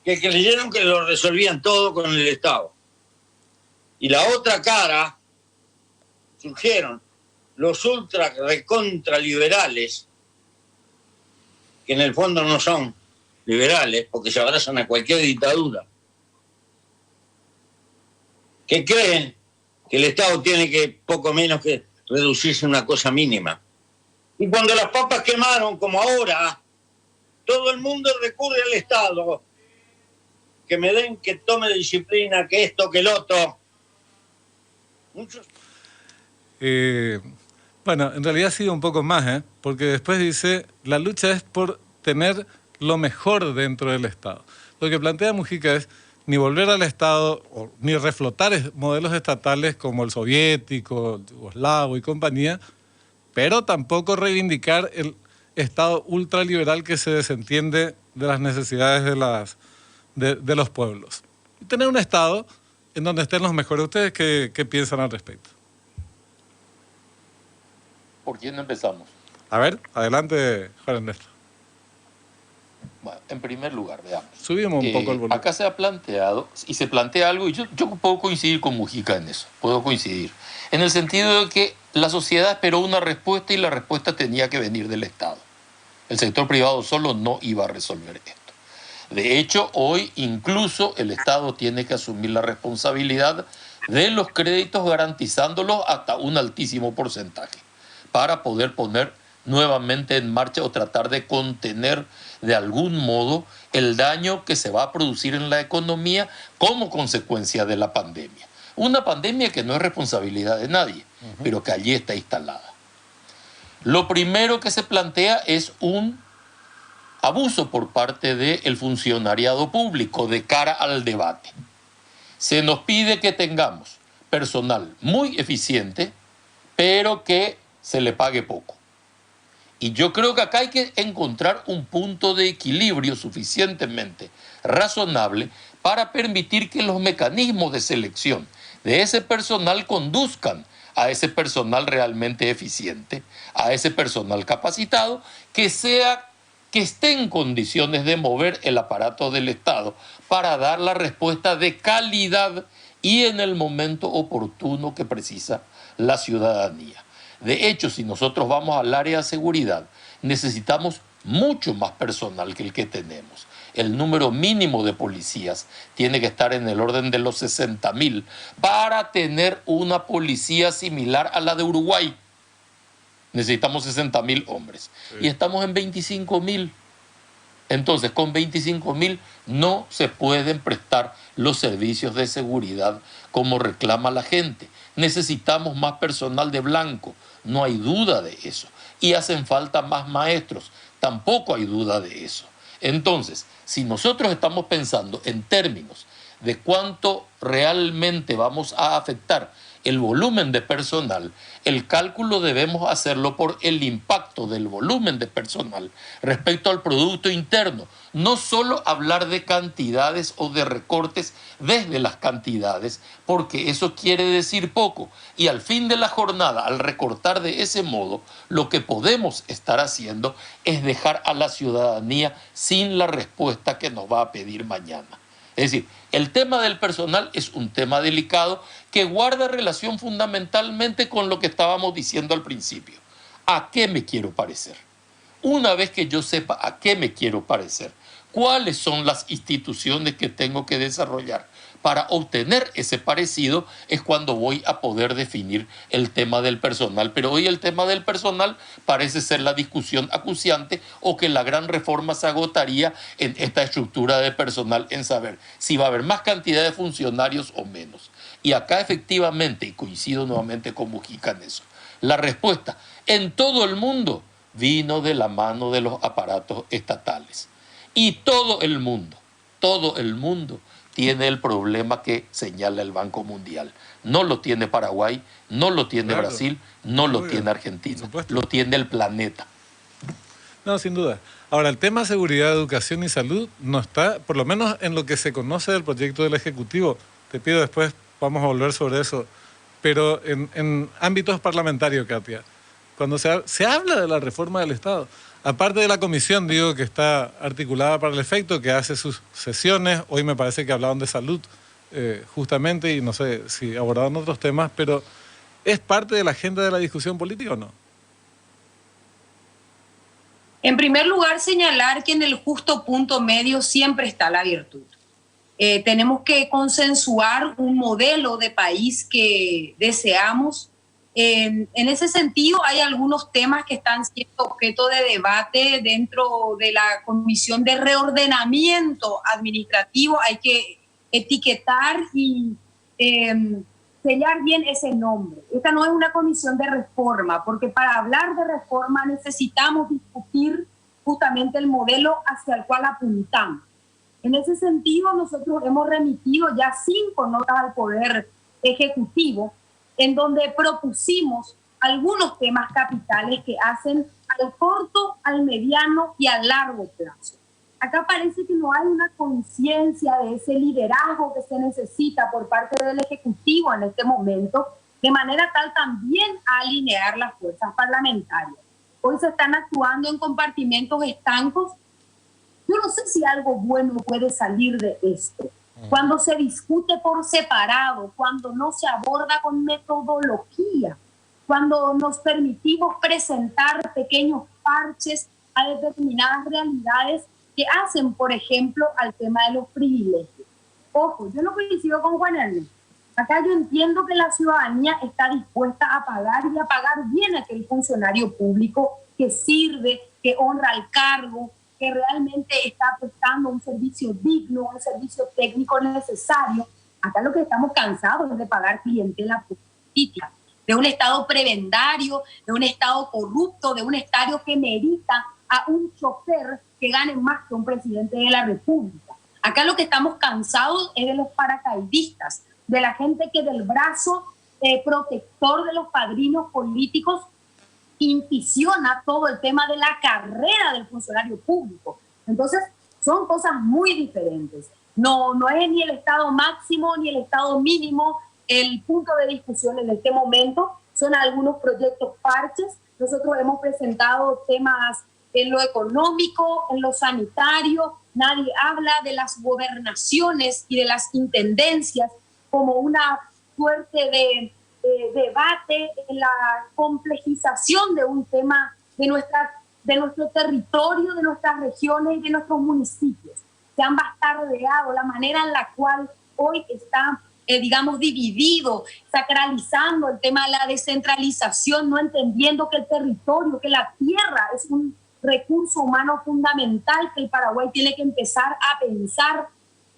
que creyeron que lo resolvían todo con el Estado. Y la otra cara, surgieron los ultra recontra liberales, que en el fondo no son liberales, porque se abrazan a cualquier dictadura, que creen que el Estado tiene que poco menos que reducirse a una cosa mínima. Y cuando las papas quemaron, como ahora, todo el mundo recurre al Estado, que me den, que tome disciplina, que esto, que el otro. Muchos... Bueno, en realidad ha sido un poco más, porque después dice, la lucha es por tener lo mejor dentro del Estado. Lo que plantea Mujica es ni volver al Estado, ni reflotar modelos estatales como el soviético, el yugoslavo y compañía, pero tampoco reivindicar el Estado ultraliberal que se desentiende de las necesidades de los pueblos. Y tener un Estado en donde estén los mejores. ¿Ustedes qué piensan al respecto? ¿Por quién empezamos? A ver, adelante, Juan Ernesto. Bueno, en primer lugar, veamos. Subimos un poco el volumen. Acá se ha planteado, y se plantea algo, y yo puedo coincidir con Mujica en eso, puedo coincidir, en el sentido de que la sociedad esperó una respuesta y la respuesta tenía que venir del Estado. El sector privado solo no iba a resolver esto. De hecho, hoy incluso el Estado tiene que asumir la responsabilidad de los créditos garantizándolos hasta un altísimo porcentaje para poder poner nuevamente en marcha o tratar de contener de algún modo el daño que se va a producir en la economía como consecuencia de la pandemia. Una pandemia que no es responsabilidad de nadie, pero que allí está instalada. Lo primero que se plantea es un abuso por parte del funcionariado público de cara al debate. Se nos pide que tengamos personal muy eficiente, pero que se le pague poco. Y yo creo que acá hay que encontrar un punto de equilibrio suficientemente razonable para permitir que los mecanismos de selección de ese personal conduzcan a ese personal realmente eficiente, a ese personal capacitado, que esté en condiciones de mover el aparato del Estado para dar la respuesta de calidad y en el momento oportuno que precisa la ciudadanía. De hecho, si nosotros vamos al área de seguridad, necesitamos mucho más personal que el que tenemos. El número mínimo de policías tiene que estar en el orden de los 60.000 para tener una policía similar a la de Uruguay. Necesitamos 60.000 hombres. Sí. Y estamos en 25.000. Entonces, con 25.000 no se pueden prestar los servicios de seguridad como reclama la gente. Necesitamos más personal de blanco, no hay duda de eso. Y hacen falta más maestros, tampoco hay duda de eso. Entonces, si nosotros estamos pensando en términos de cuánto realmente vamos a afectar el volumen de personal, el cálculo debemos hacerlo por el impacto del volumen de personal respecto al Producto Interno. No solo hablar de cantidades o de recortes desde las cantidades, porque eso quiere decir poco. Y al fin de la jornada, al recortar de ese modo, lo que podemos estar haciendo es dejar a la ciudadanía sin la respuesta que nos va a pedir mañana. Es decir, el tema del personal es un tema delicado que guarda relación fundamentalmente con lo que estábamos diciendo al principio. ¿A qué me quiero parecer? Una vez que yo sepa a qué me quiero parecer, cuáles son las instituciones que tengo que desarrollar para obtener ese parecido, es cuando voy a poder definir el tema del personal. Pero hoy el tema del personal parece ser la discusión acuciante, o que la gran reforma se agotaría en esta estructura de personal, en saber si va a haber más cantidad de funcionarios o menos. Y acá efectivamente, y coincido nuevamente con Mujica en eso, la respuesta en todo el mundo vino de la mano de los aparatos estatales. Y todo el mundo tiene el problema que señala el Banco Mundial. No lo tiene Paraguay, no lo tiene Brasil, no lo tiene Argentina, lo tiene el planeta. No, sin duda. Ahora, el tema seguridad, educación y salud no está, por lo menos en lo que se conoce del proyecto del Ejecutivo. Te pido después, vamos a volver sobre eso. Pero en ámbitos parlamentarios, Katia, cuando se habla de la reforma del Estado, aparte de la comisión, digo, que está articulada para el efecto, que hace sus sesiones, hoy me parece que hablaban de salud justamente, y no sé si abordaban otros temas, pero ¿es parte de la agenda de la discusión política o no? En primer lugar, señalar que en el justo punto medio siempre está la virtud. Tenemos que consensuar un modelo de país que deseamos. En ese sentido, hay algunos temas que están siendo objeto de debate dentro de la Comisión de Reordenamiento Administrativo. Hay que etiquetar y sellar bien ese nombre. Esta no es una comisión de reforma, porque para hablar de reforma necesitamos discutir justamente el modelo hacia el cual apuntamos. En ese sentido, nosotros hemos remitido ya 5 notas al Poder Ejecutivo, en donde propusimos algunos temas capitales que hacen al corto, al mediano y al largo plazo. Acá parece que no hay una conciencia de ese liderazgo que se necesita por parte del Ejecutivo en este momento, de manera tal también a alinear las fuerzas parlamentarias. Hoy se están actuando en compartimentos estancos. Yo no sé si algo bueno puede salir de esto. Cuando se discute por separado, cuando no se aborda con metodología, cuando nos permitimos presentar pequeños parches a determinadas realidades que hacen, por ejemplo, al tema de los privilegios. Ojo, yo no coincido con Juan Ernesto. Acá yo entiendo que la ciudadanía está dispuesta a pagar y a pagar bien a aquel funcionario público que sirve, que honra el cargo, que realmente está prestando un servicio digno, un servicio técnico necesario. Acá lo que estamos cansados es de pagar clientela política, de un Estado prebendario, de un Estado corrupto, de un Estado que merita a un chofer que gane más que un presidente de la República. Acá lo que estamos cansados es de los paracaidistas, de la gente que del brazo protector de los padrinos políticos impisiona todo el tema de la carrera del funcionario público. Entonces, son cosas muy diferentes. No es ni el Estado máximo ni el Estado mínimo el punto de discusión en este momento. Son algunos proyectos parches. Nosotros hemos presentado temas en lo económico, en lo sanitario. Nadie habla de las gobernaciones y de las intendencias como una suerte de debate en la complejización de un tema de nuestro territorio, de nuestras regiones y de nuestros municipios. Se han bastardeado la manera en la cual hoy está, dividido, sacralizando el tema de la descentralización, no entendiendo que el territorio, que la tierra es un recurso humano fundamental que el Paraguay tiene que empezar a pensar.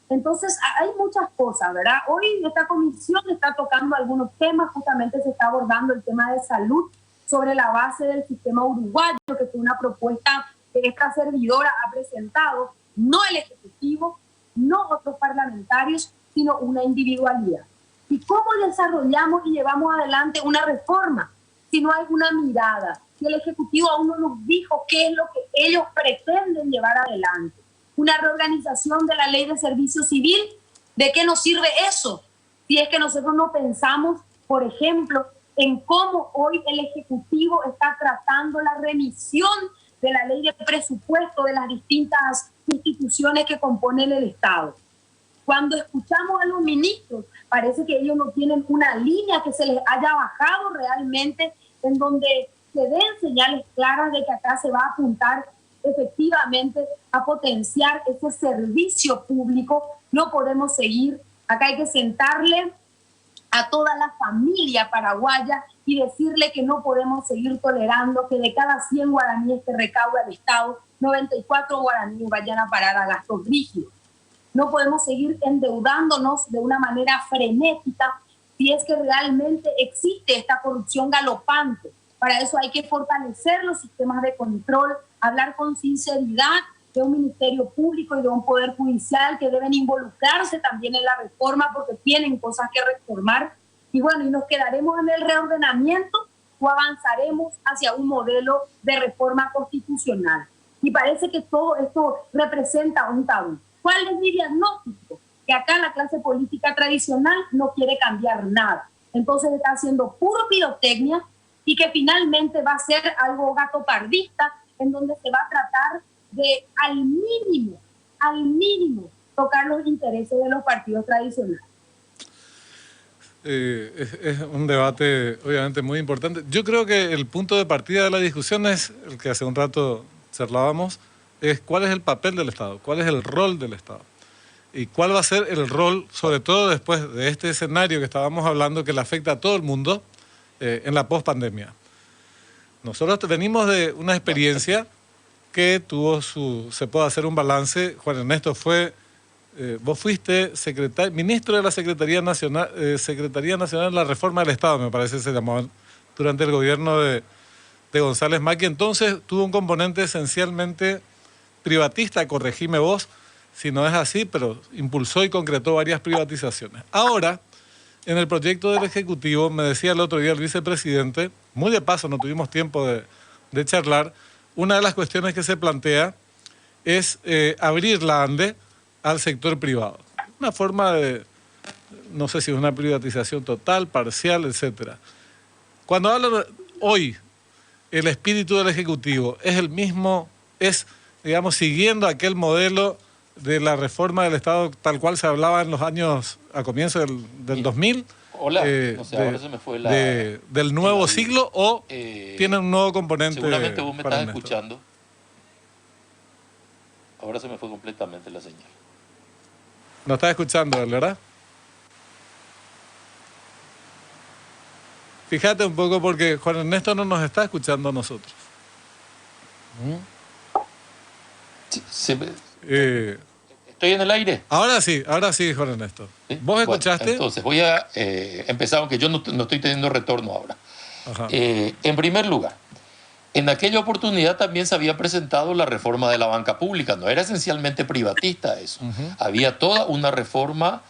Entonces, hay muchas cosas, ¿verdad? Hoy esta comisión está tocando algunos temas, justamente se está abordando el tema de salud sobre la base del sistema uruguayo, que fue una propuesta que esta servidora ha presentado, no el Ejecutivo, no otros parlamentarios, sino una individualidad. ¿Y cómo desarrollamos y llevamos adelante una reforma si no hay una mirada? Si el Ejecutivo aún no nos dijo qué es lo que ellos pretenden llevar adelante. Una reorganización de la ley de servicio civil, ¿de qué nos sirve eso? Si es que nosotros no pensamos, por ejemplo, en cómo hoy el Ejecutivo está tratando la remisión de la ley de presupuesto de las distintas instituciones que componen el Estado. Cuando escuchamos a los ministros, parece que ellos no tienen una línea que se les haya bajado realmente, en donde se den señales claras de que acá se va a apuntar efectivamente a potenciar ese servicio público. No podemos seguir, acá hay que sentarle a toda la familia paraguaya y decirle que no podemos seguir tolerando que de cada 100 guaraníes que recauda el Estado, 94 guaraníes vayan a parar a gastos rígidos. No podemos seguir endeudándonos de una manera frenética si es que realmente existe esta corrupción galopante. Para eso hay que fortalecer los sistemas de control, hablar con sinceridad de un ministerio público y de un poder judicial que deben involucrarse también en la reforma porque tienen cosas que reformar. Y bueno, y nos quedaremos en el reordenamiento o avanzaremos hacia un modelo de reforma constitucional. Y parece que todo esto representa un tabú. ¿Cuál es mi diagnóstico? Que acá la clase política tradicional no quiere cambiar nada. Entonces está haciendo puro pirotecnia y que finalmente va a ser algo gatopardista en donde se va a tratar de al mínimo, tocar los intereses de los partidos tradicionales. Es un debate obviamente muy importante. Yo creo que el punto de partida de la discusión es el que hace un rato charlábamos, es cuál es el papel del Estado, cuál es el rol del Estado y cuál va a ser el rol, sobre todo después de este escenario que estábamos hablando que le afecta a todo el mundo en la pospandemia. Nosotros venimos de una experiencia que tuvo se puede hacer un balance. Juan Ernesto vos fuiste ministro de la Secretaría Nacional de la Reforma del Estado, me parece que se llamaba, durante el gobierno de González Macri. Entonces tuvo un componente esencialmente privatista, corregime vos si no es así, pero impulsó y concretó varias privatizaciones. Ahora, en el proyecto del Ejecutivo, me decía el otro día el vicepresidente, muy de paso, no tuvimos tiempo de charlar, una de las cuestiones que se plantea es abrir la ANDE al sector privado. Una forma de, no sé si es una privatización total, parcial, etcétera. Cuando hablo hoy, el espíritu del Ejecutivo es el mismo, es, digamos, siguiendo aquel modelo de la reforma del Estado tal cual se hablaba en los años, a comienzos del 2000. Hola, no sé, ahora se me fue del nuevo siglo o tiene un nuevo componente. Seguramente vos me estás escuchando. Ahora se me fue completamente la señal. ¿No estás escuchando, verdad? Fíjate un poco porque Juan Ernesto no nos está escuchando a nosotros. ¿Estoy en el aire? Ahora sí, Juan Ernesto. ¿Sí? ¿Vos escuchaste? Bueno, entonces voy a empezar, aunque yo no estoy teniendo retorno ahora. En primer lugar, en aquella oportunidad también se había presentado la reforma de la banca pública. No era esencialmente privatista eso. Había toda una reforma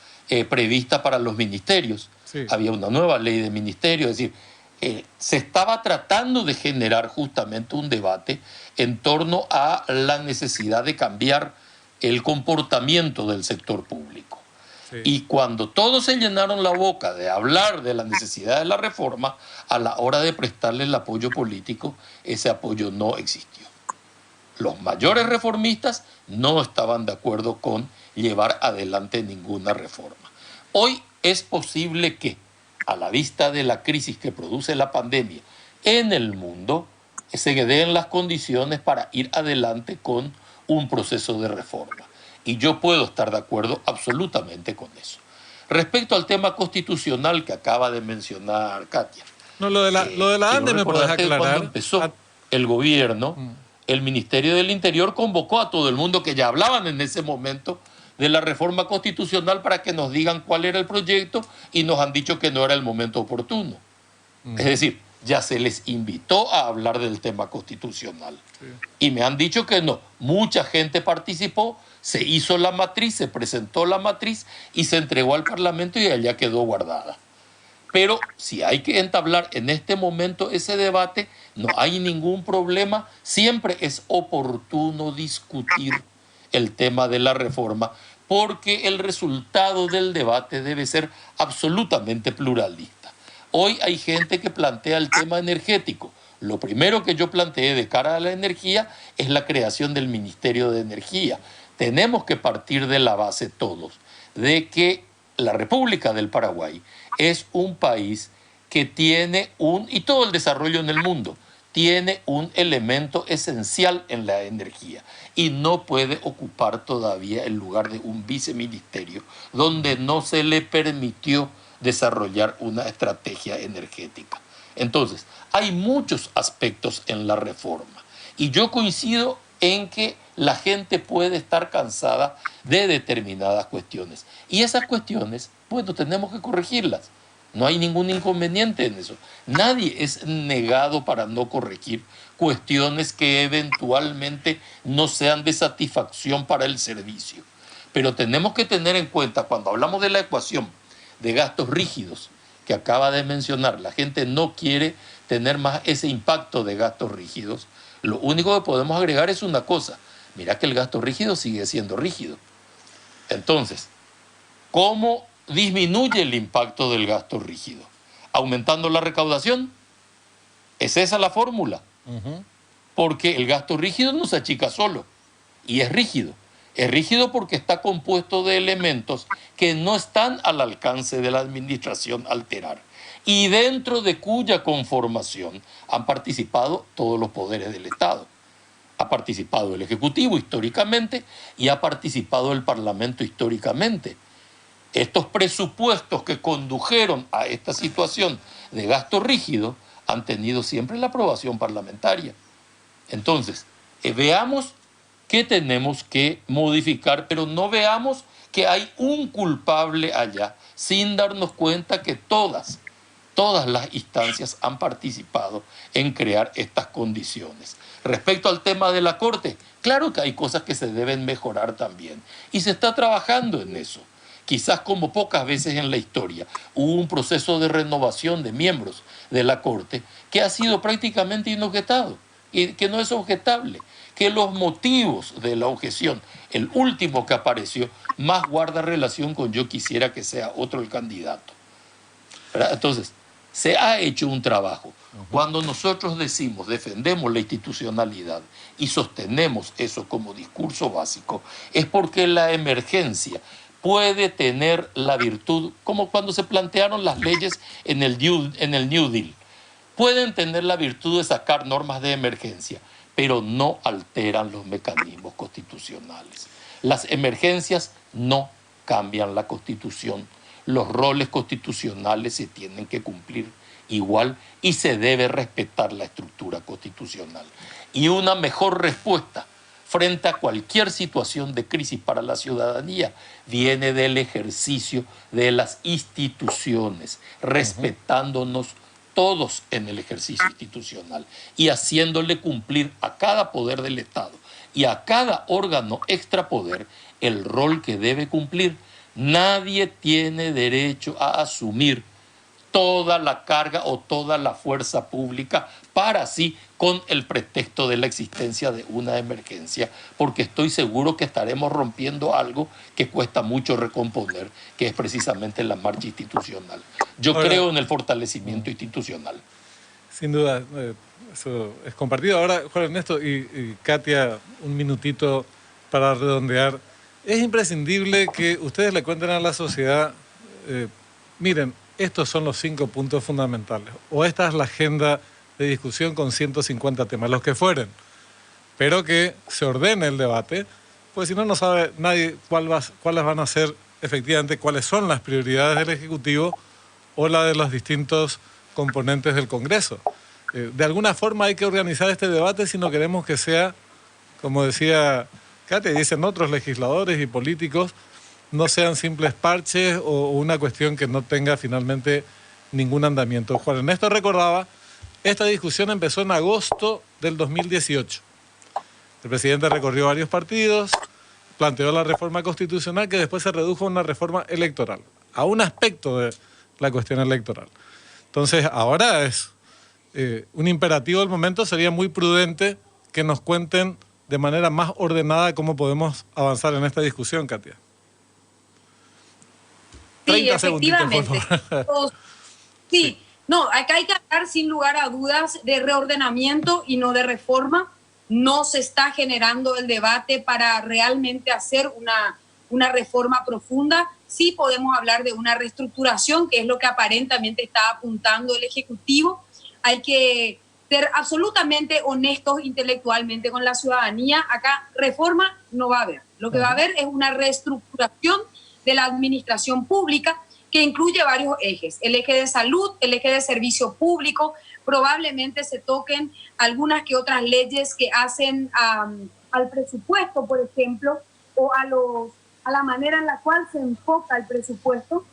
prevista para los ministerios. Sí. Había una nueva ley de ministerios. Es decir, se estaba tratando de generar justamente un debate en torno a la necesidad de cambiar el comportamiento del sector público. Sí. Y cuando todos se llenaron la boca de hablar de la necesidad de la reforma, a la hora de prestarle el apoyo político, ese apoyo no existió. Los mayores reformistas no estaban de acuerdo con llevar adelante ninguna reforma. Hoy es posible que, a la vista de la crisis que produce la pandemia en el mundo, se den las condiciones para ir adelante con un proceso de reforma. Y yo puedo estar de acuerdo absolutamente con eso. Respecto al tema constitucional que acaba de mencionar Katia. No, lo de la ANDE me podés aclarar. Cuando empezó el gobierno, el Ministerio del Interior convocó a todo el mundo que ya hablaban en ese momento de la reforma constitucional para que nos digan cuál era el proyecto y nos han dicho que no era el momento oportuno. Es decir, ya se les invitó a hablar del tema constitucional. Sí. Y me han dicho que no. Mucha gente participó, se hizo la matriz, se presentó la matriz y se entregó al Parlamento y allá quedó guardada. Pero si hay que entablar en este momento ese debate, no hay ningún problema. Siempre es oportuno discutir el tema de la reforma porque el resultado del debate debe ser absolutamente pluralista. Hoy hay gente que plantea el tema energético. Lo primero que yo planteé de cara a la energía es la creación del Ministerio de Energía. Tenemos que partir de la base todos, de que la República del Paraguay es un país que tiene y todo el desarrollo en el mundo, tiene un elemento esencial en la energía y no puede ocupar todavía el lugar de un viceministerio donde no se le permitió desarrollar una estrategia energética. Entonces, hay muchos aspectos en la reforma y yo coincido en que la gente puede estar cansada de determinadas cuestiones y esas cuestiones, bueno, tenemos que corregirlas. No hay ningún inconveniente en eso. Nadie es negado para no corregir cuestiones que eventualmente no sean de satisfacción para el servicio. Pero tenemos que tener en cuenta, cuando hablamos de la ecuación de gastos rígidos que acaba de mencionar, la gente no quiere tener más ese impacto de gastos rígidos. Lo único que podemos agregar es una cosa. Mira que el gasto rígido sigue siendo rígido. Entonces, ¿cómo disminuye el impacto del gasto rígido? ¿Aumentando la recaudación? ¿Es esa la fórmula? Porque el gasto rígido no se achica solo y es rígido. Es rígido porque está compuesto de elementos que no están al alcance de la administración alterar y dentro de cuya conformación han participado todos los poderes del Estado. Ha participado el Ejecutivo históricamente y ha participado el Parlamento históricamente. Estos presupuestos que condujeron a esta situación de gasto rígido han tenido siempre la aprobación parlamentaria. Entonces, veamos qué tenemos que modificar, pero no veamos que hay un culpable allá, sin darnos cuenta que todas las instancias han participado en crear estas condiciones. Respecto al tema de la Corte, claro que hay cosas que se deben mejorar también, y se está trabajando en eso. Quizás como pocas veces en la historia, hubo un proceso de renovación de miembros de la Corte que ha sido prácticamente inobjetado y que no es objetable, que los motivos de la objeción, el último que apareció, más guarda relación con yo quisiera que sea otro el candidato. ¿Verdad? Entonces, se ha hecho un trabajo. Cuando nosotros decimos, defendemos la institucionalidad y sostenemos eso como discurso básico, es porque la emergencia puede tener la virtud, como cuando se plantearon las leyes en el New Deal, pueden tener la virtud de sacar normas de emergencia, pero no alteran los mecanismos constitucionales. Las emergencias no cambian la Constitución. Los roles constitucionales se tienen que cumplir igual y se debe respetar la estructura constitucional. Y una mejor respuesta frente a cualquier situación de crisis para la ciudadanía viene del ejercicio de las instituciones, respetándonos todos en el ejercicio institucional y haciéndole cumplir a cada poder del Estado y a cada órgano extrapoder el rol que debe cumplir. Nadie tiene derecho a asumir toda la carga o toda la fuerza pública para sí con el pretexto de la existencia de una emergencia, porque estoy seguro que estaremos rompiendo algo que cuesta mucho recomponer, que es precisamente la marcha institucional. Yo creo en el fortalecimiento institucional. Sin duda, eso es compartido. Ahora, Juan Ernesto y Katia, un minutito para redondear. Es imprescindible que ustedes le cuenten a la sociedad, miren, estos son los 5 puntos fundamentales, o esta es la agenda de discusión con 150 temas, los que fueren, pero que se ordene el debate, pues si no, no sabe nadie cuáles van a ser efectivamente, cuáles son las prioridades del Ejecutivo o la de los distintos componentes del Congreso. De alguna forma hay que organizar este debate si no queremos que sea, como decía Katia, dicen otros legisladores y políticos, no sean simples parches o una cuestión que no tenga finalmente ningún andamiento. Juan Ernesto recordaba, esta discusión empezó en agosto del 2018. El presidente recorrió varios partidos, planteó la reforma constitucional que después se redujo a una reforma electoral, a un aspecto de la cuestión electoral. Entonces, ahora es un imperativo del momento, sería muy prudente que nos cuenten de manera más ordenada cómo podemos avanzar en esta discusión, Katia. Sí, efectivamente. Sí, no, acá hay que hablar sin lugar a dudas de reordenamiento y no de reforma. No se está generando el debate para realmente hacer una reforma profunda. Sí podemos hablar de una reestructuración, que es lo que aparentemente está apuntando el Ejecutivo. Hay que ser absolutamente honestos intelectualmente con la ciudadanía. Acá reforma no va a haber. Lo que va a haber es una reestructuración de la administración pública que incluye varios ejes. El eje de salud, el eje de servicio público, probablemente se toquen algunas que otras leyes que hacen al presupuesto, por ejemplo, o a la manera en la cual se enfoca el presupuesto.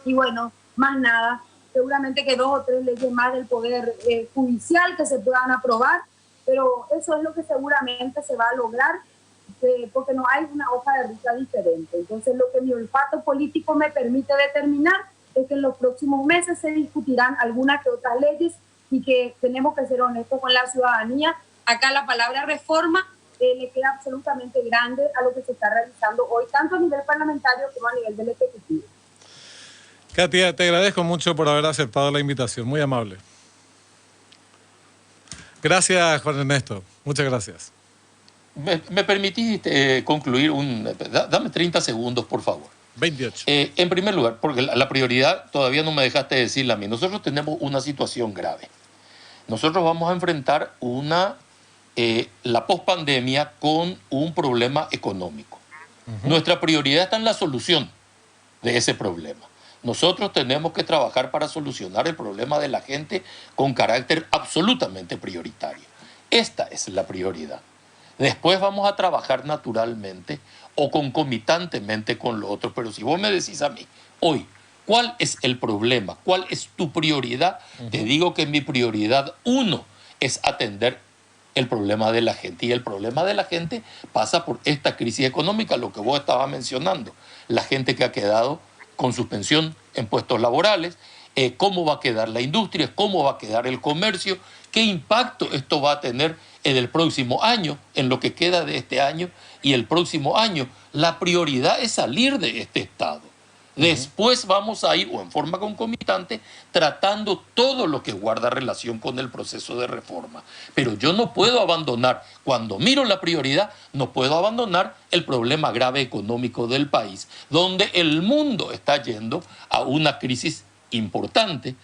Y bueno, más nada. Seguramente que 2 o 3 leyes más del Poder Judicial que se puedan aprobar, pero eso es lo que seguramente se va a lograr, porque no hay una hoja de ruta diferente. Entonces, lo que mi olfato político me permite determinar es que en los próximos meses se discutirán algunas que otras leyes y que tenemos que ser honestos con la ciudadanía. Acá la palabra reforma le queda absolutamente grande a lo que se está realizando hoy, tanto a nivel parlamentario como a nivel del Ejecutivo. Katia, te agradezco mucho por haber aceptado la invitación, muy amable. Gracias, Juan Ernesto, muchas gracias. ¿Me permitís concluir? Dame 30 segundos, por favor. 28. En primer lugar, porque la prioridad todavía no me dejaste decirla a mí. Nosotros tenemos una situación grave. Nosotros vamos a enfrentar la pospandemia con un problema económico. Nuestra prioridad está en la solución de ese problema. Nosotros tenemos que trabajar para solucionar el problema de la gente con carácter absolutamente prioritario. Esta es la prioridad. Después vamos a trabajar naturalmente o concomitantemente con lo otro. Pero si vos me decís a mí, hoy, ¿cuál es el problema? ¿Cuál es tu prioridad? Te digo que mi prioridad 1 es atender el problema de la gente. Y el problema de la gente pasa por esta crisis económica, lo que vos estabas mencionando. La gente que ha quedado con suspensión en puestos laborales, cómo va a quedar la industria, cómo va a quedar el comercio, qué impacto esto va a tener en el próximo año, en lo que queda de este año y el próximo año. La prioridad es salir de este estado. Después vamos a ir, o en forma concomitante, tratando todo lo que guarda relación con el proceso de reforma. Pero yo no puedo abandonar, cuando miro la prioridad, no puedo abandonar el problema grave económico del país, donde el mundo está yendo a una crisis importante.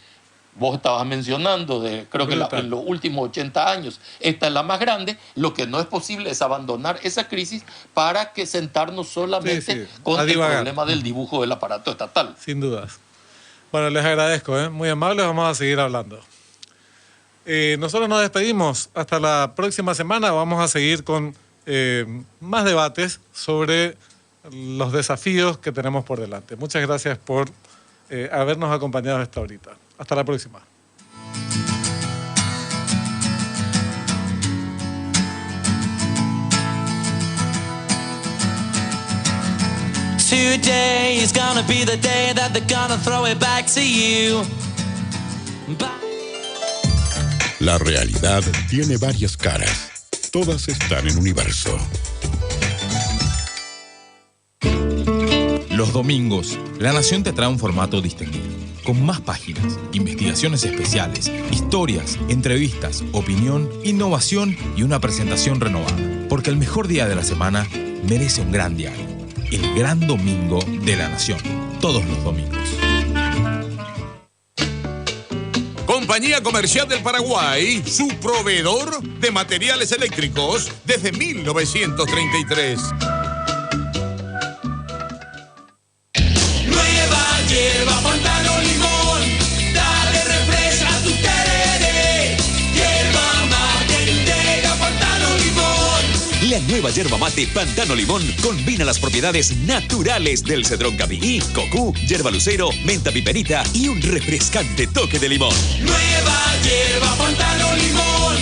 Vos estabas mencionando, creo que en los últimos 80 años, esta es la más grande. Lo que no es posible es abandonar esa crisis para que sentarnos solamente con el problema del dibujo del aparato estatal. Sin dudas. Bueno, les agradezco, muy amables, vamos a seguir hablando. Nosotros nos despedimos. Hasta la próxima semana. Vamos a seguir con más debates sobre los desafíos que tenemos por delante. Muchas gracias por habernos acompañado hasta ahorita. Hasta la próxima. Today is gonna be the day that they're gonna throw it back to you. La realidad tiene varias caras. Todas están en Universo. Los domingos, La Nación te trae un formato distinguido, con más páginas, investigaciones especiales, historias, entrevistas, opinión, innovación y una presentación renovada. Porque el mejor día de la semana merece un gran diario. El Gran Domingo de La Nación. Todos los domingos. Compañía Comercial del Paraguay, su proveedor de materiales eléctricos desde 1933. Hierba, Pantano, limón, dale refresca a tu tereré. Hierba mate, Intega, Pantano, limón. La nueva yerba mate Pantano Limón combina las propiedades naturales del cedrón capiní, cocú, yerba lucero, menta piperita y un refrescante toque de limón. Nueva hierba, Pantano, limón,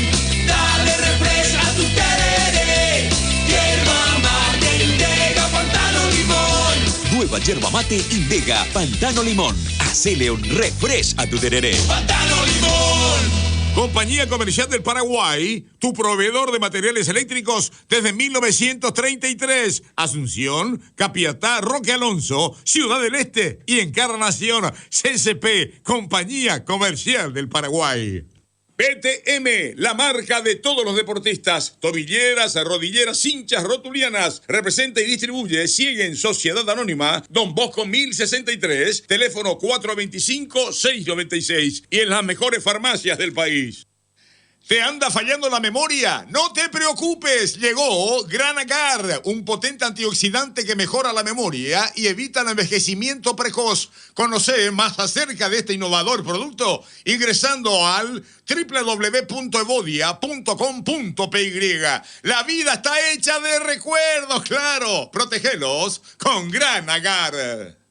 dale refresca a tu tereré. Hierba mate, Intega, Pantano, limón. Nueva yerba mate Indega Pantano Limón. Hacele un refresh a tu tereré. Pantano Limón. Compañía Comercial del Paraguay, tu proveedor de materiales eléctricos desde 1933. Asunción, Capiatá, Roque Alonso, Ciudad del Este y Encarnación. CCP, Compañía Comercial del Paraguay. BTM, la marca de todos los deportistas, tobilleras, rodilleras, cinchas, rotulianas, representa y distribuye Sieguen Sociedad Anónima, Don Bosco 1063, teléfono 425-696 y en las mejores farmacias del país. ¿Te anda fallando la memoria? No te preocupes, llegó Gran Agar, un potente antioxidante que mejora la memoria y evita el envejecimiento precoz. Conoce más acerca de este innovador producto ingresando al www.evodia.com.py. La vida está hecha de recuerdos, claro. Protégelos con Gran Agar.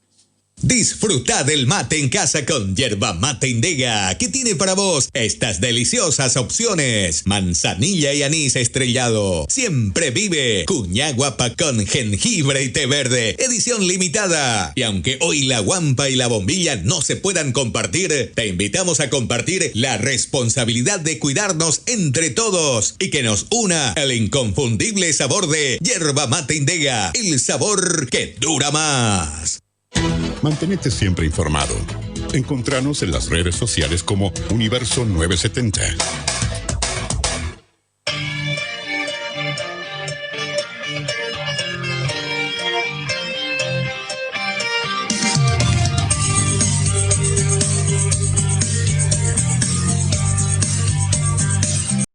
Disfruta del mate en casa con Yerba Mate Indega, que tiene para vos estas deliciosas opciones: manzanilla y anís estrellado, siempre vive, cuña guapa con jengibre y té verde, edición limitada. Y aunque hoy la guampa y la bombilla no se puedan compartir, te invitamos a compartir la responsabilidad de cuidarnos entre todos y que nos una el inconfundible sabor de Yerba Mate Indega, el sabor que dura más. Mantenete siempre informado. Encontranos en las redes sociales como Universo 970.